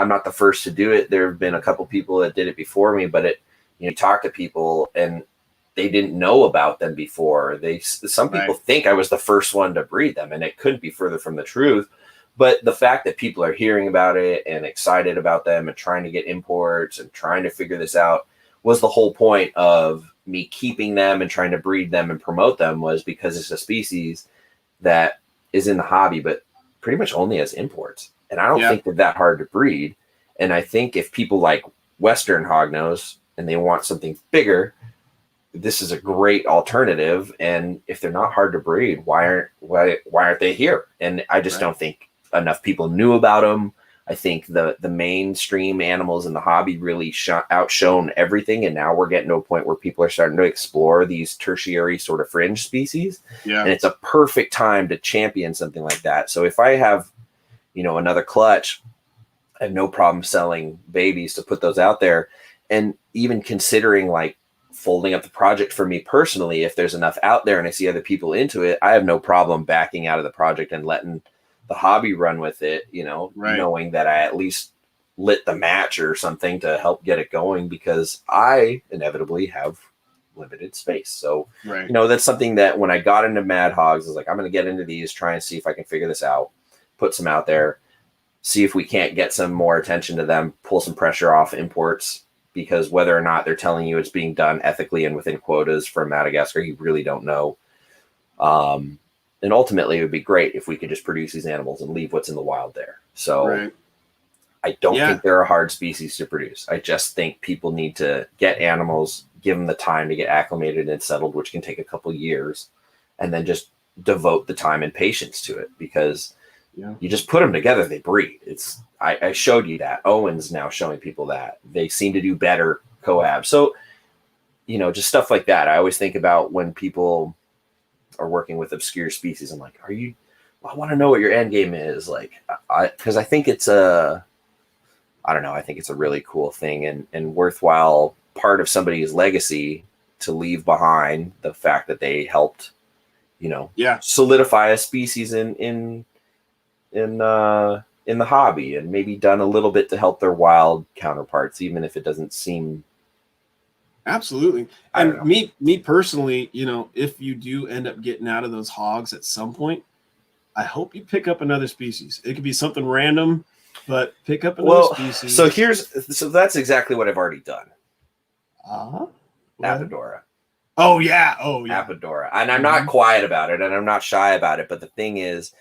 not the first to do it. There have been a couple people that did it before me, but you talk to people and they didn't know about them before. Some people think I was the first one to breed them, and it couldn't be further from the truth. But the fact that people are hearing about it and excited about them and trying to get imports and trying to figure this out was the whole point of me keeping them and trying to breed them and promote them, was because it's a species that is in the hobby, but pretty much only has imports. And I don't think they're that hard to breed. And I think if people like Western hognose and they want something bigger, this is a great alternative. And if they're not hard to breed, why aren't they here? And I just don't think enough people knew about them. I think the mainstream animals in the hobby really outshone everything. And now we're getting to a point where people are starting to explore these tertiary sort of fringe species. Yeah. And it's a perfect time to champion something like that. So if I have, another clutch, I have no problem selling babies to put those out there. And even considering like folding up the project for me personally, if there's enough out there and I see other people into it, I have no problem backing out of the project and letting the hobby run with it, knowing that I at least lit the match or something to help get it going, because I inevitably have limited space. So, that's something that when I got into Mad Hogs, I was like, I'm going to get into these, try and see if I can figure this out, put some out there, see if we can't get some more attention to them, pull some pressure off imports, because whether or not they're telling you it's being done ethically and within quotas from Madagascar, you really don't know. And ultimately, it would be great if we could just produce these animals and leave what's in the wild there. So Right. I don't Yeah. think they're a hard species to produce. I just think people need to get animals, give them the time to get acclimated and settled, which can take a couple years, and then just devote the time and patience to it, because you just put them together, they breed. I showed you that. Owen's now showing people that. They seem to do better cohab. So, just stuff like that. I always think about when people are working with obscure species. I'm like, I want to know what your end game is. Like, because I think it's I don't know. I think it's a really cool thing and worthwhile part of somebody's legacy to leave behind the fact that they helped, solidify a species in the hobby, and maybe done a little bit to help their wild counterparts, even if it doesn't seem. Absolutely. And me personally, if you do end up getting out of those hogs at some point, I hope you pick up another species. It could be something random, but pick up another species. So that's exactly what I've already done. Apodora. Oh yeah. Apodora. And I'm not quiet about it, and I'm not shy about it. But the thing is,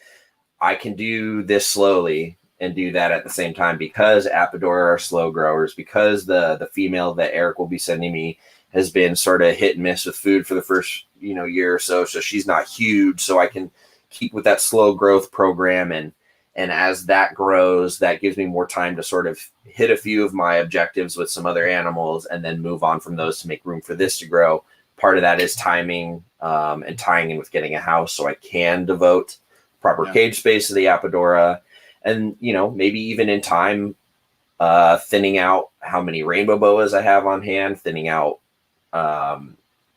I can do this slowly and do that at the same time, because Apodora are slow growers, because the female that Eric will be sending me has been sort of hit and miss with food for the first year or so. So she's not huge. So I can keep with that slow growth program, and as that grows, that gives me more time to sort of hit a few of my objectives with some other animals, and then move on from those to make room for this to grow. Part of that is timing and tying in with getting a house, so I can devote proper cage space to the Apodora, and maybe even in time thinning out how many rainbow boas I have on hand, thinning out how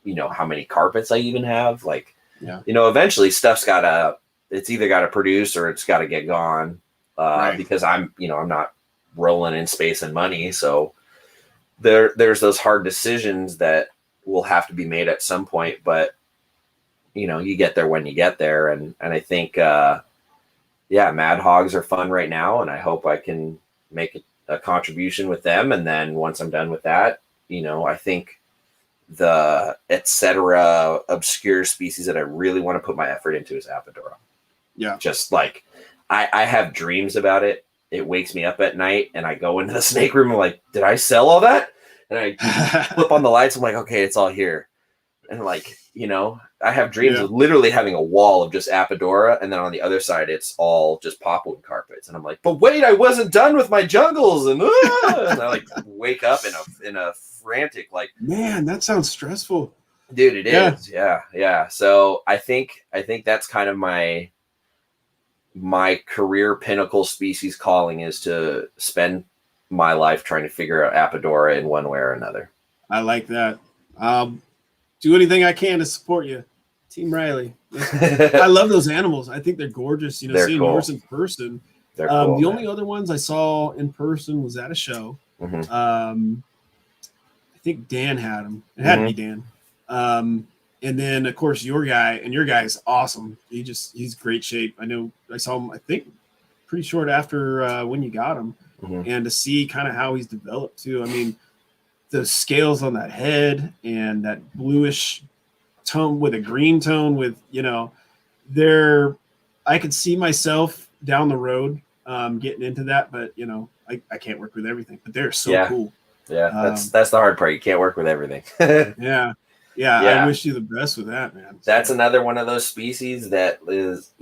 many carpets I even have. Like, eventually stuff's it's either got to produce or it's got to get gone, because I'm not rolling in space and money. So there's those hard decisions that will have to be made at some point, but you get there when you get there. And I think, Mad Hogs are fun right now, and I hope I can make a contribution with them. And then once I'm done with that, I think the etc. obscure species that I really want to put my effort into is Apodora. Yeah. Just like I have dreams about it. It wakes me up at night, and I go into the snake room. I'm like, did I sell all that? And I flip on the lights. I'm like, okay, it's all here. And I have dreams of literally having a wall of just Apodora, and then on the other side, it's all just popwood carpets. And I'm like, but wait, I wasn't done with my jungles. And I wake up in a frantic, man, that sounds stressful. Dude, it is. Yeah. So I think that's kind of my career pinnacle species calling, is to spend my life trying to figure out Apodora in one way or another. I like that. Do anything I can to support you, Team Riley. I love those animals. I think they're gorgeous. They're seeing cool. yours in person. They're cool. The only other ones I saw in person was at a show. Mm-hmm. I think Dan had them. It had to be Dan. And then of course your guy's awesome. He's great shape. I know I saw him, I think pretty short after when you got him, and to see kind of how he's developed too. I mean, the scales on that head and that bluish tone with a green tone with, I could see myself down the road getting into that, but I can't work with everything, but they're so cool. Yeah. That's the hard part. You can't work with everything. Yeah. I wish you the best with that, man. That's another one of those species that is,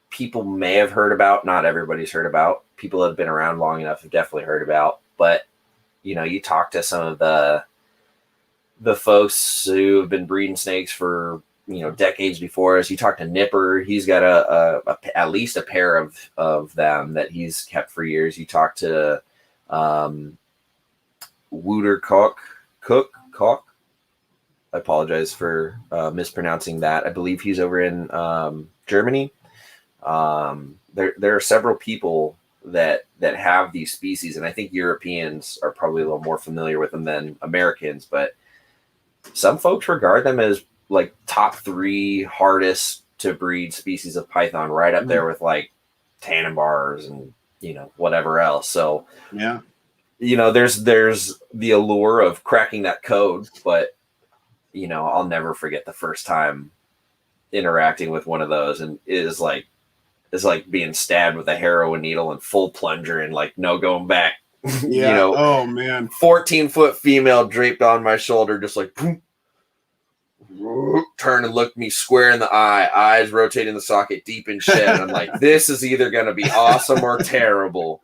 people may have heard about. Not everybody's heard about. People that have been around long enough have definitely heard about, but you talk to some of the folks who have been breeding snakes for decades before us. You talk to Nipper; he's got at least a pair of them that he's kept for years. You talk to Wooter Cock. I apologize for mispronouncing that. I believe he's over in Germany. There are several people that have these species, and I think Europeans are probably a little more familiar with them than Americans, but some folks regard them as like top 3 hardest to breed species of python, right up there with like Tannenbars and whatever else. So there's the allure of cracking that code, but I'll never forget the first time interacting with one of those, and it's like being stabbed with a heroin needle and full plunger and like no going back. Yeah. Oh man. 14-foot female draped on my shoulder, just like boom, turn and looked me square in the eye, eyes rotating the socket, deep in shed. I'm like, this is either going to be awesome or terrible.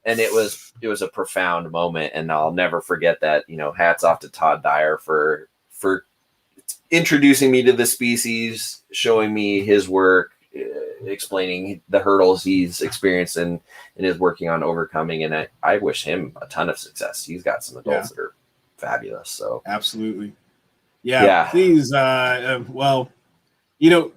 And it was a profound moment, and I'll never forget that. Hats off to Todd Dyer for introducing me to the species, showing me his work, explaining the hurdles he's experienced and is working on overcoming. And I wish him a ton of success. He's got some adults that are fabulous. So absolutely. Yeah. Please. Well, you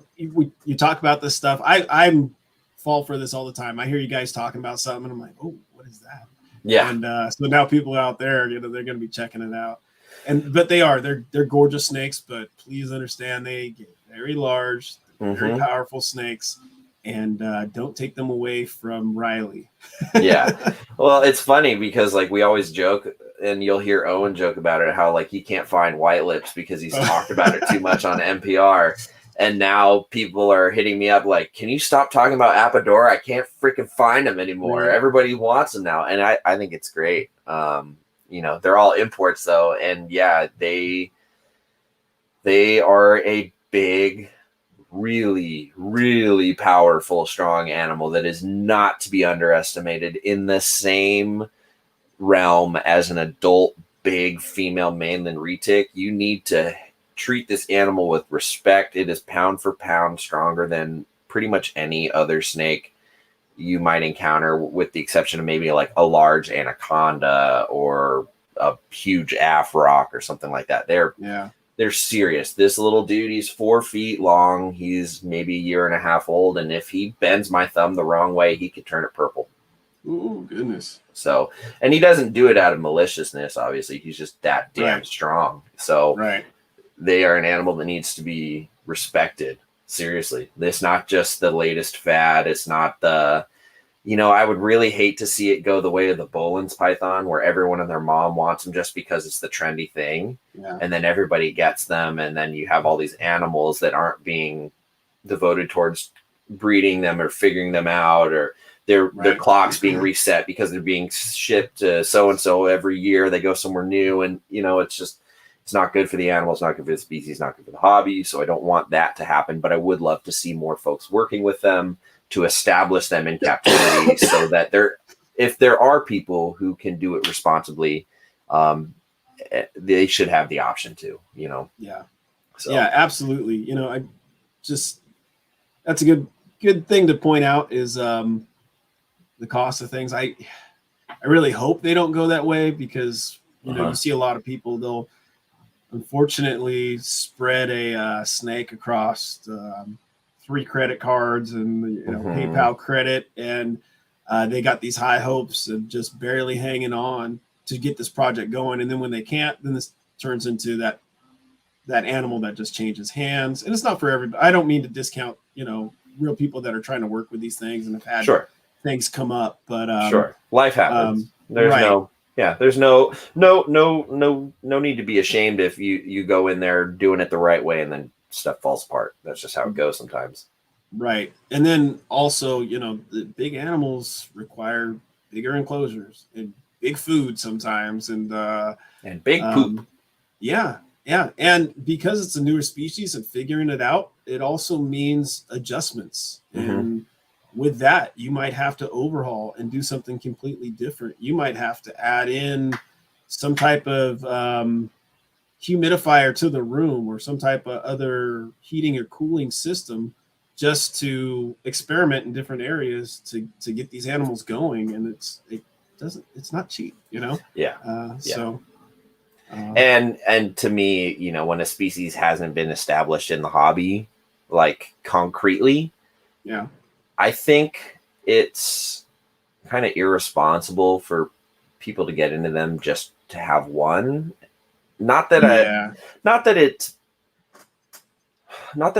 talk about this stuff. I'm fall for this all the time. I hear you guys talking about something and I'm like, oh, what is that? Yeah. And so now people out there, they're going to be checking it out. But they're gorgeous snakes, but please understand they get very large, very powerful snakes, and don't take them away from Riley. Yeah. Well, it's funny because like we always joke, and you'll hear Owen joke about it, how like he can't find white lips because he's talked about it too much on NPR. And now people are hitting me up like, can you stop talking about Apodora? I can't freaking find them anymore. Right. Everybody wants them now. And I think it's great. They're all imports though. And yeah, they are a big, really, really powerful, strong animal that is not to be underestimated. In the same realm as an adult, big female mainland retic, you need to treat this animal with respect. It is pound for pound stronger than pretty much any other snake you might encounter, with the exception of maybe like a large anaconda or a huge afrock or something like that. They're serious. This little dude, he's 4 feet long. He's maybe a year and a half old. And if he bends my thumb the wrong way, he could turn it purple. Oh, goodness. So, and he doesn't do it out of maliciousness, obviously. He's just that damn strong. So they are an animal that needs to be respected. Seriously. It's not just the latest fad. It's not the, I would really hate to see it go the way of the Boland's python, where everyone and their mom wants them just because it's the trendy thing. Yeah. And then everybody gets them. And then you have all these animals that aren't being devoted towards breeding them or figuring them out, or their clocks being reset because they're being shipped to so-and-so every year. They go somewhere new. And, it's not good for the animals, not good for the species, not good for the hobby. So I don't want that to happen, but I would love to see more folks working with them to establish them in captivity so that if there are people who can do it responsibly, they should have the option to, Yeah. So. Yeah, absolutely. That's a good thing to point out is the cost of things. I really hope they don't go that way because, you see a lot of people, they'll unfortunately spread a snake across 3 credit cards and PayPal credit, and they got these high hopes of just barely hanging on to get this project going, and then when they can't, then this turns into that animal that just changes hands. And it's not for everybody. I don't mean to discount real people that are trying to work with these things and have had things come up, but life happens. There's there's no need to be ashamed if you go in there doing it the right way and then stuff falls apart. That's just how it goes sometimes. Right. And then also, the big animals require bigger enclosures and big food sometimes and big poop. Yeah. And because it's a newer species and figuring it out, it also means adjustments. And with that, you might have to overhaul and do something completely different. You might have to add in some type of humidifier to the room or some type of other heating or cooling system just to experiment in different areas to get these animals going. And it's not cheap, So. And to me, when a species hasn't been established in the hobby, like concretely, I think it's kind of irresponsible for people to get into them just to have one. Not that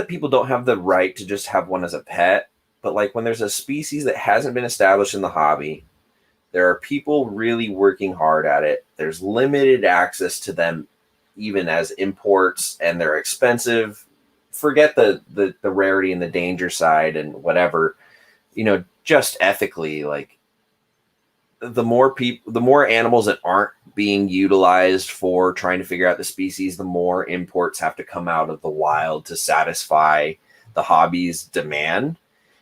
people don't have the right to just have one as a pet, but like when there's a species that hasn't been established in the hobby, There are people really working hard at it. There's limited access to them, even as imports, and they're expensive. Forget the rarity and the danger side and whatever, just ethically, like the more animals that aren't being utilized for trying to figure out the species, the more imports have to come out of the wild to satisfy the hobby's demand.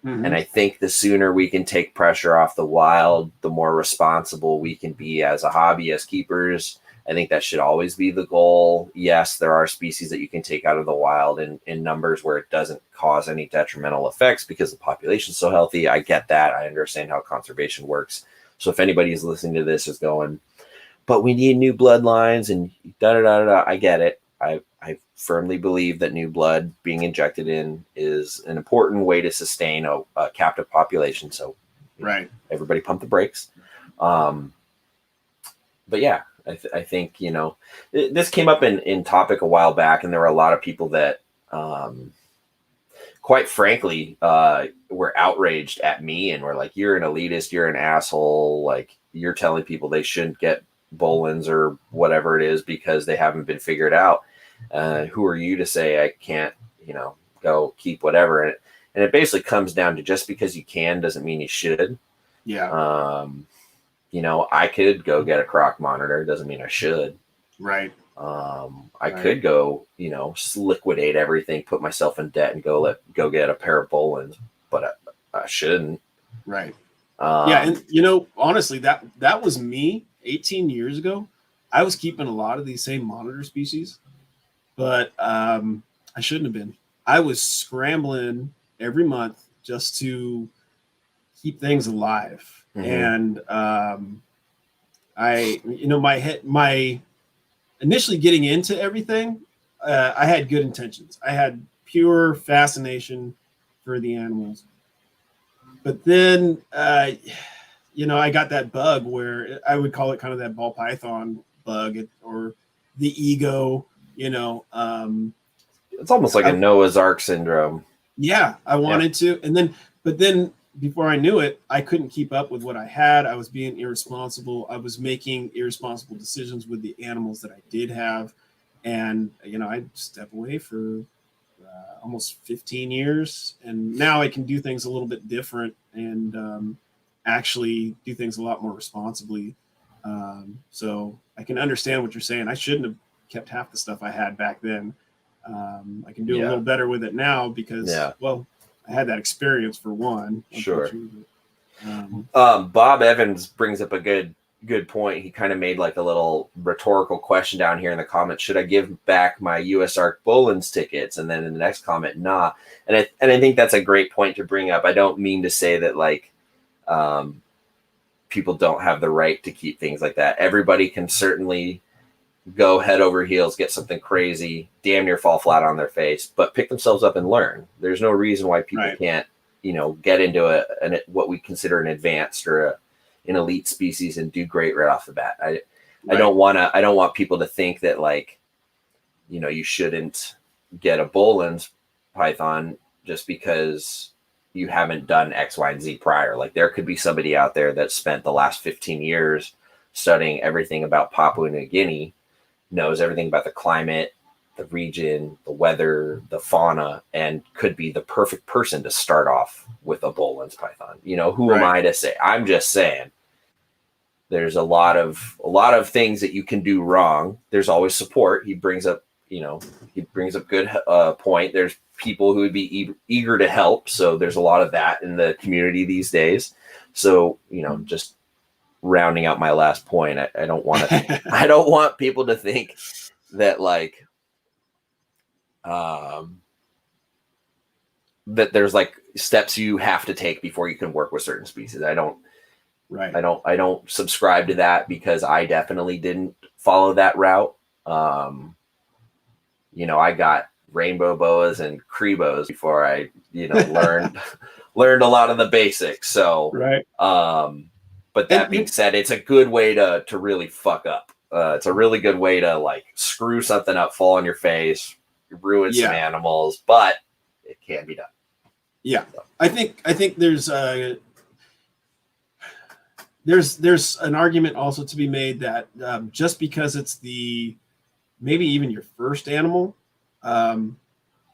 Mm-hmm. And I think the sooner we can take pressure off the wild, the more responsible we can be as a hobby, as keepers. I think that should always be the goal. Yes, there are species that you can take out of the wild in numbers where it doesn't cause any detrimental effects because the population's so healthy. I get that. I understand how conservation works. So if anybody is listening to this is going, but we need new bloodlines and da-da-da-da-da, I get it. I firmly believe that new blood being injected in is an important way to sustain a captive population. So right, everybody pump the brakes. But yeah, I think, this came up in topic a while back, and there were a lot of people that, quite frankly, were outraged at me and were like, you're an elitist, you're an asshole. Like, you're telling people they shouldn't get Bolins or whatever it is because they haven't been figured out. Who are you to say I can't, go keep whatever? And it basically comes down to just because you can doesn't mean you should. Yeah. I could go get a croc monitor. Doesn't mean I should. Right. I could go, liquidate everything, put myself in debt and go get a pair of Bolins, but I shouldn't. Right. Yeah. And, honestly, that was me 18 years ago. I was keeping a lot of these same monitor species, but I shouldn't have been. I was scrambling every month just to keep things alive. Mm-hmm. And my initially getting into everything, I had good intentions. I had pure fascination for the animals. But then, I got that bug where I would call it kind of that ball python bug or the ego, It's almost like a Noah's Ark syndrome. Yeah, I wanted to. But then before I knew it, I couldn't keep up with what I had. I was being irresponsible. I was making irresponsible decisions with the animals that I did have. And, I'd step away for almost 15 years. And now I can do things a little bit different and actually do things a lot more responsibly. So I can understand what you're saying. I shouldn't have kept half the stuff I had back then. I can do a little better with it now because, I had that experience for one. Sure. Bob Evans brings up a good point. He kind of made like a little rhetorical question down here in the comments. Should I give back my US Ark Bolins tickets? And then in the next comment, nah. And I think that's a great point to bring up. I don't mean to say that like people don't have the right to keep things like that. Everybody can certainly go head over heels, get something crazy, damn near fall flat on their face, but pick themselves up and learn. There's no reason why people can't, get into what we consider an advanced or an elite species and do great right off the bat. I don't want people to think that like, you shouldn't get a Bolin's python just because you haven't done X, Y, and Z prior. Like there could be somebody out there that spent the last 15 years studying everything about Papua New Guinea, knows everything about the climate, the region, the weather, the fauna, and could be the perfect person to start off with a Bolin's python. Who am I to say? I'm just saying there's a lot of things that you can do wrong. There's always support. He brings up good point. There's people who would be eager to help. So there's a lot of that in the community these days. So, just rounding out my last point, I don't want to I don't want people to think that like that there's like steps you have to take before you can work with certain species. I don't subscribe to that because I definitely didn't follow that route. I got rainbow boas and Crebos before I learned a lot of the basics. So but that being said, it's a good way to really fuck up. It's a really good way to like screw something up, fall on your face, ruin some animals, but it can be done. Yeah. So. I think there's there's an argument also to be made that just because it's maybe even your first animal,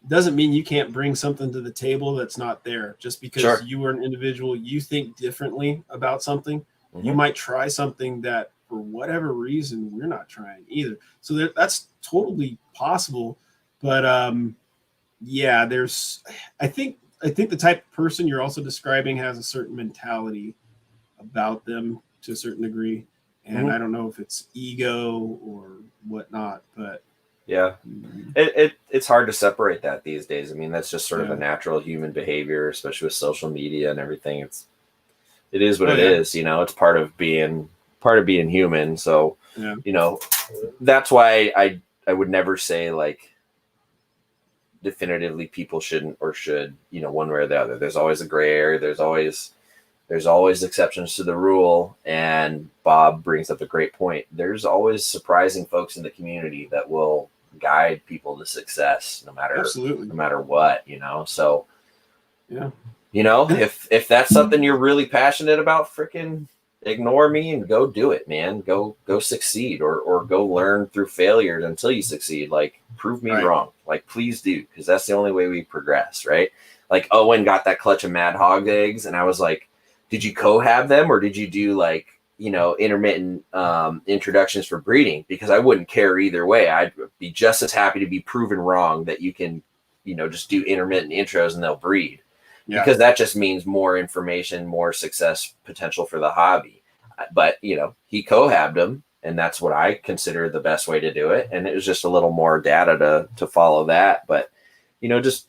doesn't mean you can't bring something to the table that's not there. Just because you are an individual, you think differently about something, you might try something that for whatever reason we're not trying either. So that's totally possible. But yeah, I think the type of person you're also describing has a certain mentality about them to a certain degree. And I don't know if it's ego or whatnot, but yeah, it's hard to separate that these days. I mean, that's just sort of a natural human behavior, especially with social media and everything. It is what it is, you know. It's part of being human. So, you know, that's why I would never say like definitively people shouldn't or should, you know, one way or the other. There's always a gray area. There's always exceptions to the rule. And Bob brings up a great point. There's always surprising folks in the community that will guide people to success no matter what, you know? So, you know, if that's something you're really passionate about, freaking ignore me and go do it, man. Go succeed or go learn through failures until you succeed. Like, prove me wrong. Like, please do. Cause that's the only way we progress. Right. Like Owen got that clutch of Mad Hog eggs. And I was like, did you cohab them or did you do like, you know, intermittent introductions for breeding? Because I wouldn't care either way. I'd be just as happy to be proven wrong that you can, you know, just do intermittent intros and they'll breed. Because that just means more information, more success potential for the hobby. But, you know, he cohabbed them, and that's what I consider the best way to do it. And it was just a little more data to follow that. But, you know, just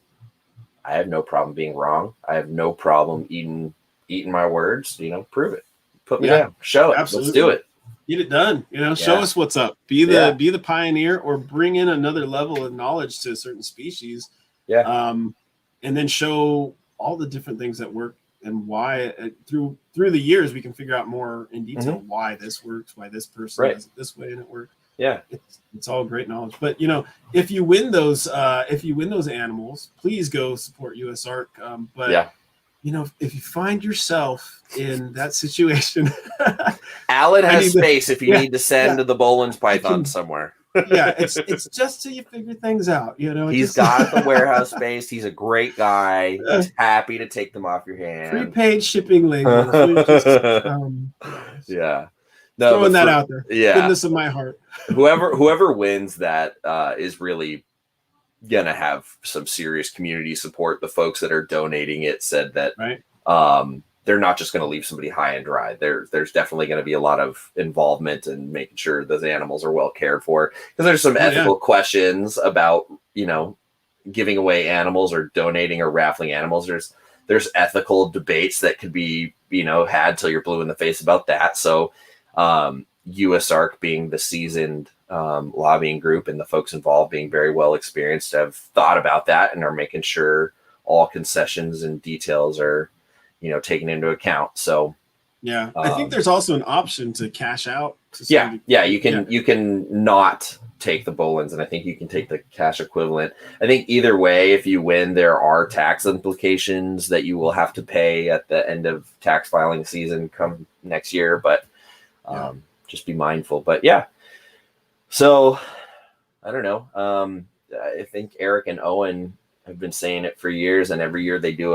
I have no problem being wrong. I have no problem eating my words. You know, prove it. Put me down. Show it. Absolutely. Let's do it. Get it done. You know, show us what's up. Be the pioneer, or bring in another level of knowledge to a certain species. And then show all the different things that work and why through the years we can figure out more in detail why this works, why this person does it this way and it works. It's all great knowledge. But you know, if you win those animals, please go support USARK. You know, if you find yourself in that situation, Alan has space if you need to send the Boland's python somewhere. It's just till you figure things out, you know. He's got the warehouse space. He's a great guy. He's happy to take them off your hand. Prepaid shipping labels. Throwing that out there. Goodness of my heart. whoever wins that is really gonna have some serious community support. The folks that are donating it said that they're not just going to leave somebody high and dry. There's definitely going to be a lot of involvement in making sure those animals are well cared for. Because there's some ethical questions about, you know, giving away animals or donating or raffling animals. There's ethical debates that could be, you know, had till you're blue in the face about that. So USARK being the seasoned lobbying group and the folks involved being very well experienced have thought about that and are making sure all concessions and details are, you know, taken into account. So I think there's also an option to cash out. You can not take the Boland's, and I think you can take the cash equivalent. I think either way, if you win, there are tax implications that you will have to pay at the end of tax filing season come next year, but just be mindful. But so I don't know. I think Eric and Owen have been saying it for years, and every year they do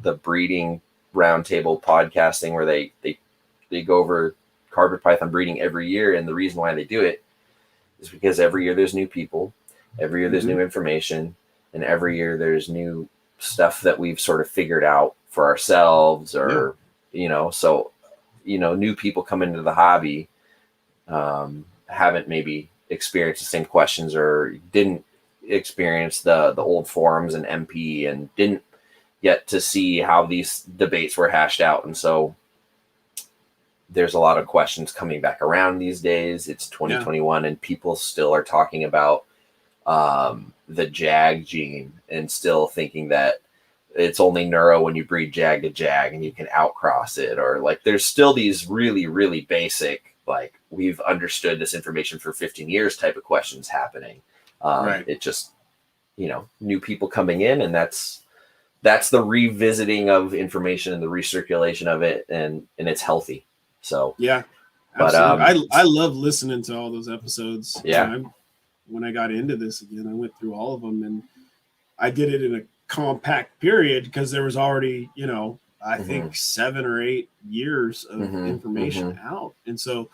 the breeding roundtable podcasting where they go over carpet python breeding every year. And the reason why they do it is because every year there's new people, every year there's new information, and every year there's new stuff that we've sort of figured out for ourselves or, you know, so, you know, new people come into the hobby, haven't maybe experienced the same questions or didn't experience the old forums and MP and didn't get to see how these debates were hashed out. And so there's a lot of questions coming back around these days. It's 2021 and people still are talking about the JAG gene and still thinking that it's only neuro when you breed JAG to JAG and you can outcross it. Or like, there's still these really, really basic, like we've understood this information for 15 years type of questions happening. It just, you know, new people coming in, and that's the revisiting of information and the recirculation of it, and it's healthy. So yeah, but absolutely. I love listening to all those episodes. Yeah. You know, when I got into this again, I went through all of them, and I did it in a compact period because there was already, you know, I think 7 or 8 years of information out. And so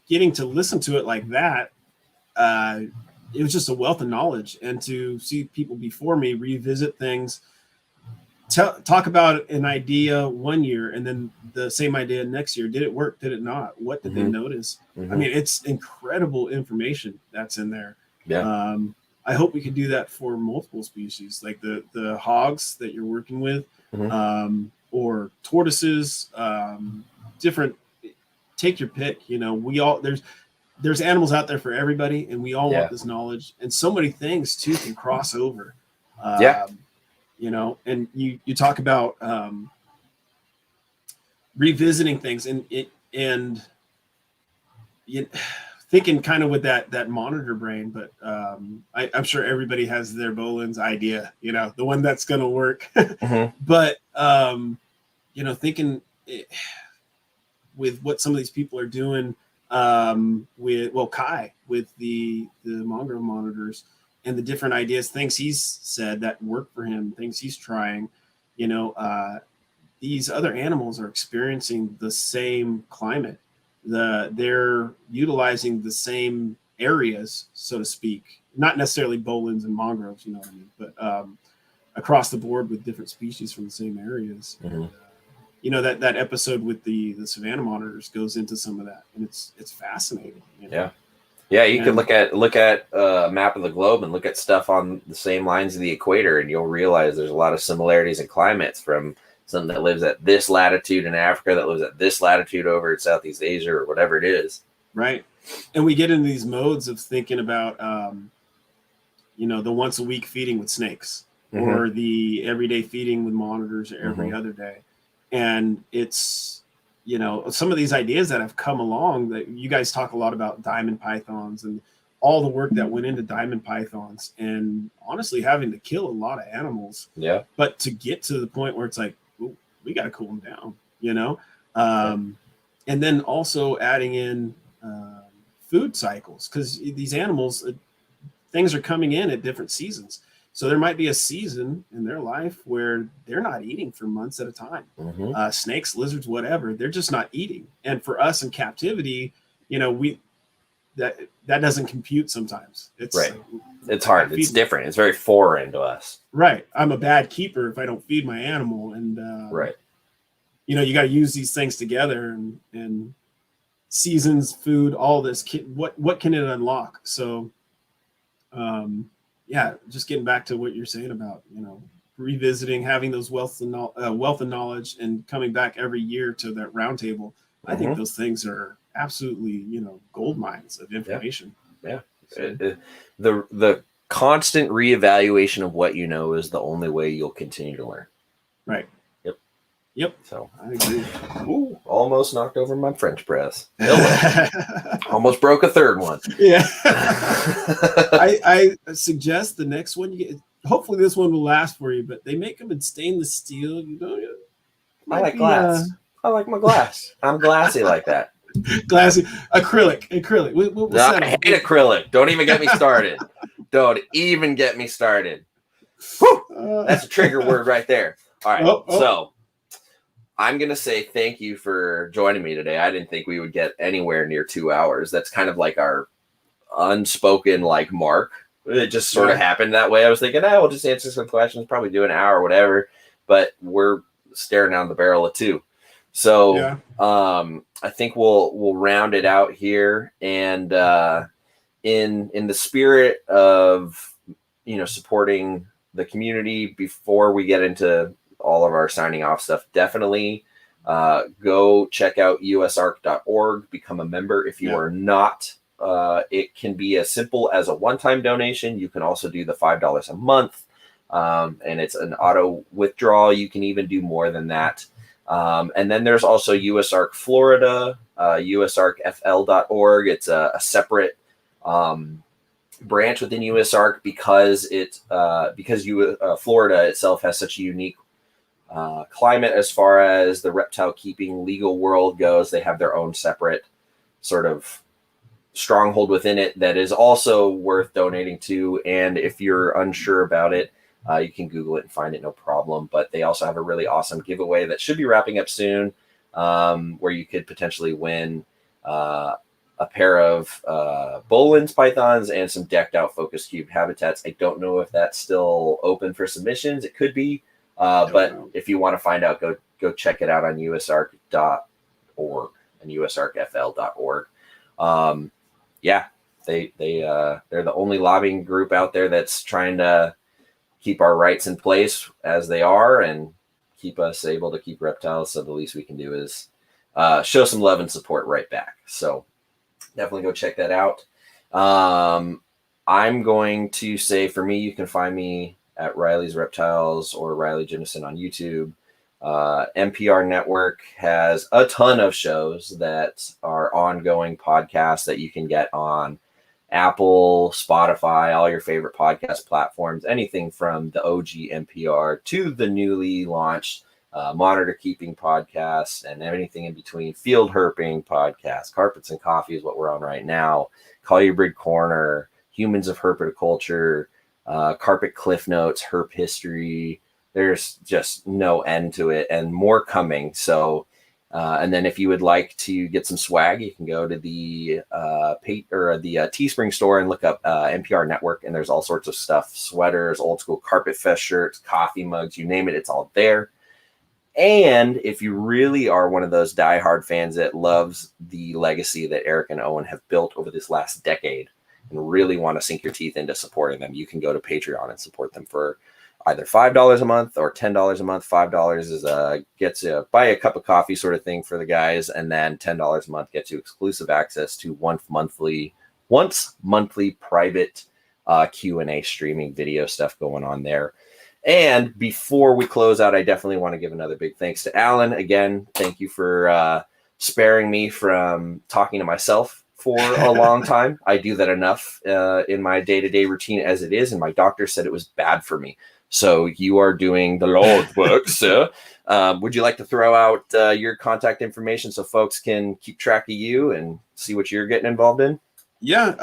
getting to listen to it like that, it was just a wealth of knowledge. And to see people before me revisit things, talk about an idea one year and then the same idea next year. Did it work? Did it not? What did they notice? I mean, it's incredible information that's in there. Yeah. I hope we could do that for multiple species, like the hogs that you're working with, or tortoises, different. Take your pick. You know, there's animals out there for everybody, and we all want this knowledge. And so many things too can cross over. You know, and you talk about revisiting things and thinking kind of with that monitor brain, but I'm sure everybody has their Boland's idea, you know, the one that's going to work. But you know, thinking with what some of these people are doing with Kai with the mongrel monitors and the different ideas, things he's said that work for him, things he's trying, you know, these other animals are experiencing the same climate. They're utilizing the same areas, so to speak, not necessarily Boland's and mongrels, you know what I mean, but across the board with different species from the same areas. And, you know, that episode with the Savannah monitors goes into some of that, and it's fascinating. You know? Yeah, you could look at a map of the globe and look at stuff on the same lines of the equator, and you'll realize there's a lot of similarities in climates from something that lives at this latitude in Africa that lives at this latitude over in Southeast Asia or whatever it is. Right. And we get into these modes of thinking about, you know, the once a week feeding with snakes or the everyday feeding with monitors every other day. And it's, you know, some of these ideas that have come along that you guys talk a lot about diamond pythons and all the work that went into diamond pythons and honestly having to kill a lot of animals. Yeah. But to get to the point where it's like, ooh, we got to cool them down, you know? And then also adding in food cycles, because these animals, things are coming in at different seasons. So there might be a season in their life where they're not eating for months at a time. Snakes, lizards, whatever, they're just not eating. And for us in captivity, you know, that doesn't compute sometimes. It's right. It's hard. It's different. It's very foreign to us. Right. I'm a bad keeper if I don't feed my animal. And right. You know, you got to use these things together and seasons, food, all this. What can it unlock? So, yeah, just getting back to what you're saying about, you know, revisiting, having those wealth of knowledge and coming back every year to that roundtable. I think those things are absolutely, you know, gold mines of information. Yeah. So, the constant reevaluation of what you know is the only way you'll continue to learn. Right. Yep. So I agree. Ooh, almost knocked over my French press. Almost broke a third one. Yeah. I suggest the next one you get. Hopefully this one will last for you, but they make them in stainless steel. You know, I like glass. I like my glass. I'm glassy like that. Glassy, acrylic. We'll I hate acrylic. Don't even get me started. Don't even get me started. That's a trigger word right there. All right. So I'm going to say thank you for joining me today. I didn't think we would get anywhere near 2 hours. That's kind of like our unspoken like mark. It just sort of happened that way. I was thinking, we'll just answer some questions, probably do an hour or whatever. But we're staring down the barrel of 2. So I think we'll round it out here. And in the spirit of, you know, supporting the community before we get into all of our signing off stuff, definitely go check out usarc.org, become a member if you are not. It can be as simple as a one-time donation. You can also do the $5 a month, and it's an auto withdrawal. You can even do more than that. And then there's also USARC Florida, usarcfl.org. It's a separate branch within USARC because Florida itself has such a unique climate as far as the reptile keeping legal world goes. They have their own separate sort of stronghold within it that is also worth donating to. And if you're unsure about it, you can Google it and find it, no problem. But they also have a really awesome giveaway that should be wrapping up soon, where you could potentially win a pair of Bolin's pythons and some decked out focus cube habitats. I don't know if that's still open for submissions. It could be, but if you want to find out, go check it out on usark.org and usarkfl.org. Yeah, they're the only lobbying group out there that's trying to keep our rights in place as they are and keep us able to keep reptiles. So the least we can do is show some love and support right back. So definitely go check that out. I'm going to say, for me, you can find me at Riley's Reptiles or Riley Jimison on YouTube. NPR Network has a ton of shows that are ongoing podcasts that you can get on Apple, Spotify, all your favorite podcast platforms, anything from the OG NPR to the newly launched Monitor Keeping podcasts and everything in between. Field Herping podcast, Carpets and Coffee is what we're on right now. Collierbrid Corner, Humans of Herpetoculture, Carpet Cliff Notes, Herp History. There's just no end to it and more coming. So, and then if you would like to get some swag, you can go to the Teespring store and look up NPR Network, and there's all sorts of stuff: sweaters, old school Carpet Fest shirts, coffee mugs, you name it, it's all there. And if you really are one of those diehard fans that loves the legacy that Eric and Owen have built over this last decade and really want to sink your teeth into supporting them, you can go to Patreon and support them for either $5 a month or $10 a month. $5 is gets you buy a cup of coffee sort of thing for the guys, and then $10 a month gets you exclusive access to once monthly private Q&A streaming video stuff going on there. And before we close out, I definitely want to give another big thanks to Alan. Again, thank you for sparing me from talking to myself for a long time. I do that enough in my day-to-day routine as it is, and my doctor said it was bad for me. So you are doing the Lord's work, sir. Would you like to throw out your contact information so folks can keep track of you and see what you're getting involved in? Yeah.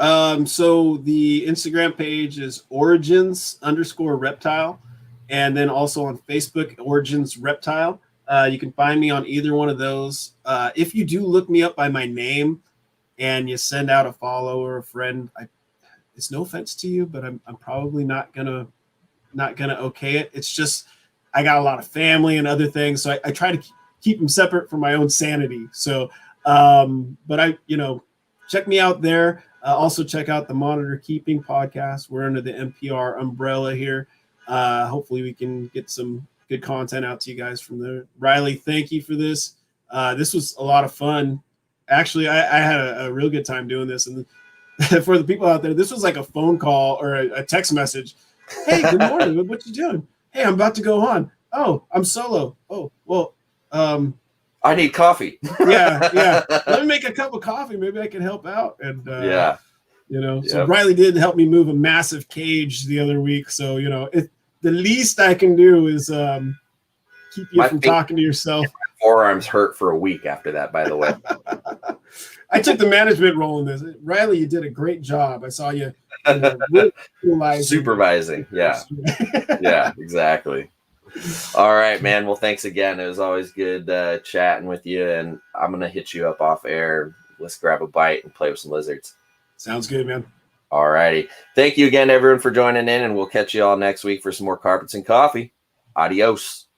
So the Instagram page is origins_reptile. And then also on Facebook, Origins Reptile. You can find me on either one of those. If you do look me up by my name and you send out a follow or a friend, it's no offense to you, but I'm probably not gonna okay it. It's just I got a lot of family and other things, so I try to keep them separate for my own sanity. So, but check me out there. Also check out the Monitor Keeping podcast. We're under the NPR umbrella here. Hopefully we can get some good content out to you guys from there. Riley, thank you for this. This was a lot of fun. Actually, I had a real good time doing this. And for the people out there, this was like a phone call or a text message. Hey, good morning. What you doing? Hey, I'm about to go on. Oh, I'm solo. Oh, well, I need coffee. yeah. Let me make a cup of coffee. Maybe I can help out. And yeah. So Riley did help me move a massive cage the other week. So, the least I can do is keep you from talking to yourself. My forearms hurt for a week after that, by the way. I took the management role in this. Riley, you did a great job. I saw you supervising. Yeah. Yeah, exactly. All right, man. Well, thanks again. It was always good chatting with you. And I'm going to hit you up off air. Let's grab a bite and play with some lizards. Sounds good, man. All righty. Thank you again, everyone, for joining in, and we'll catch you all next week for some more Carpets and Coffee. Adios.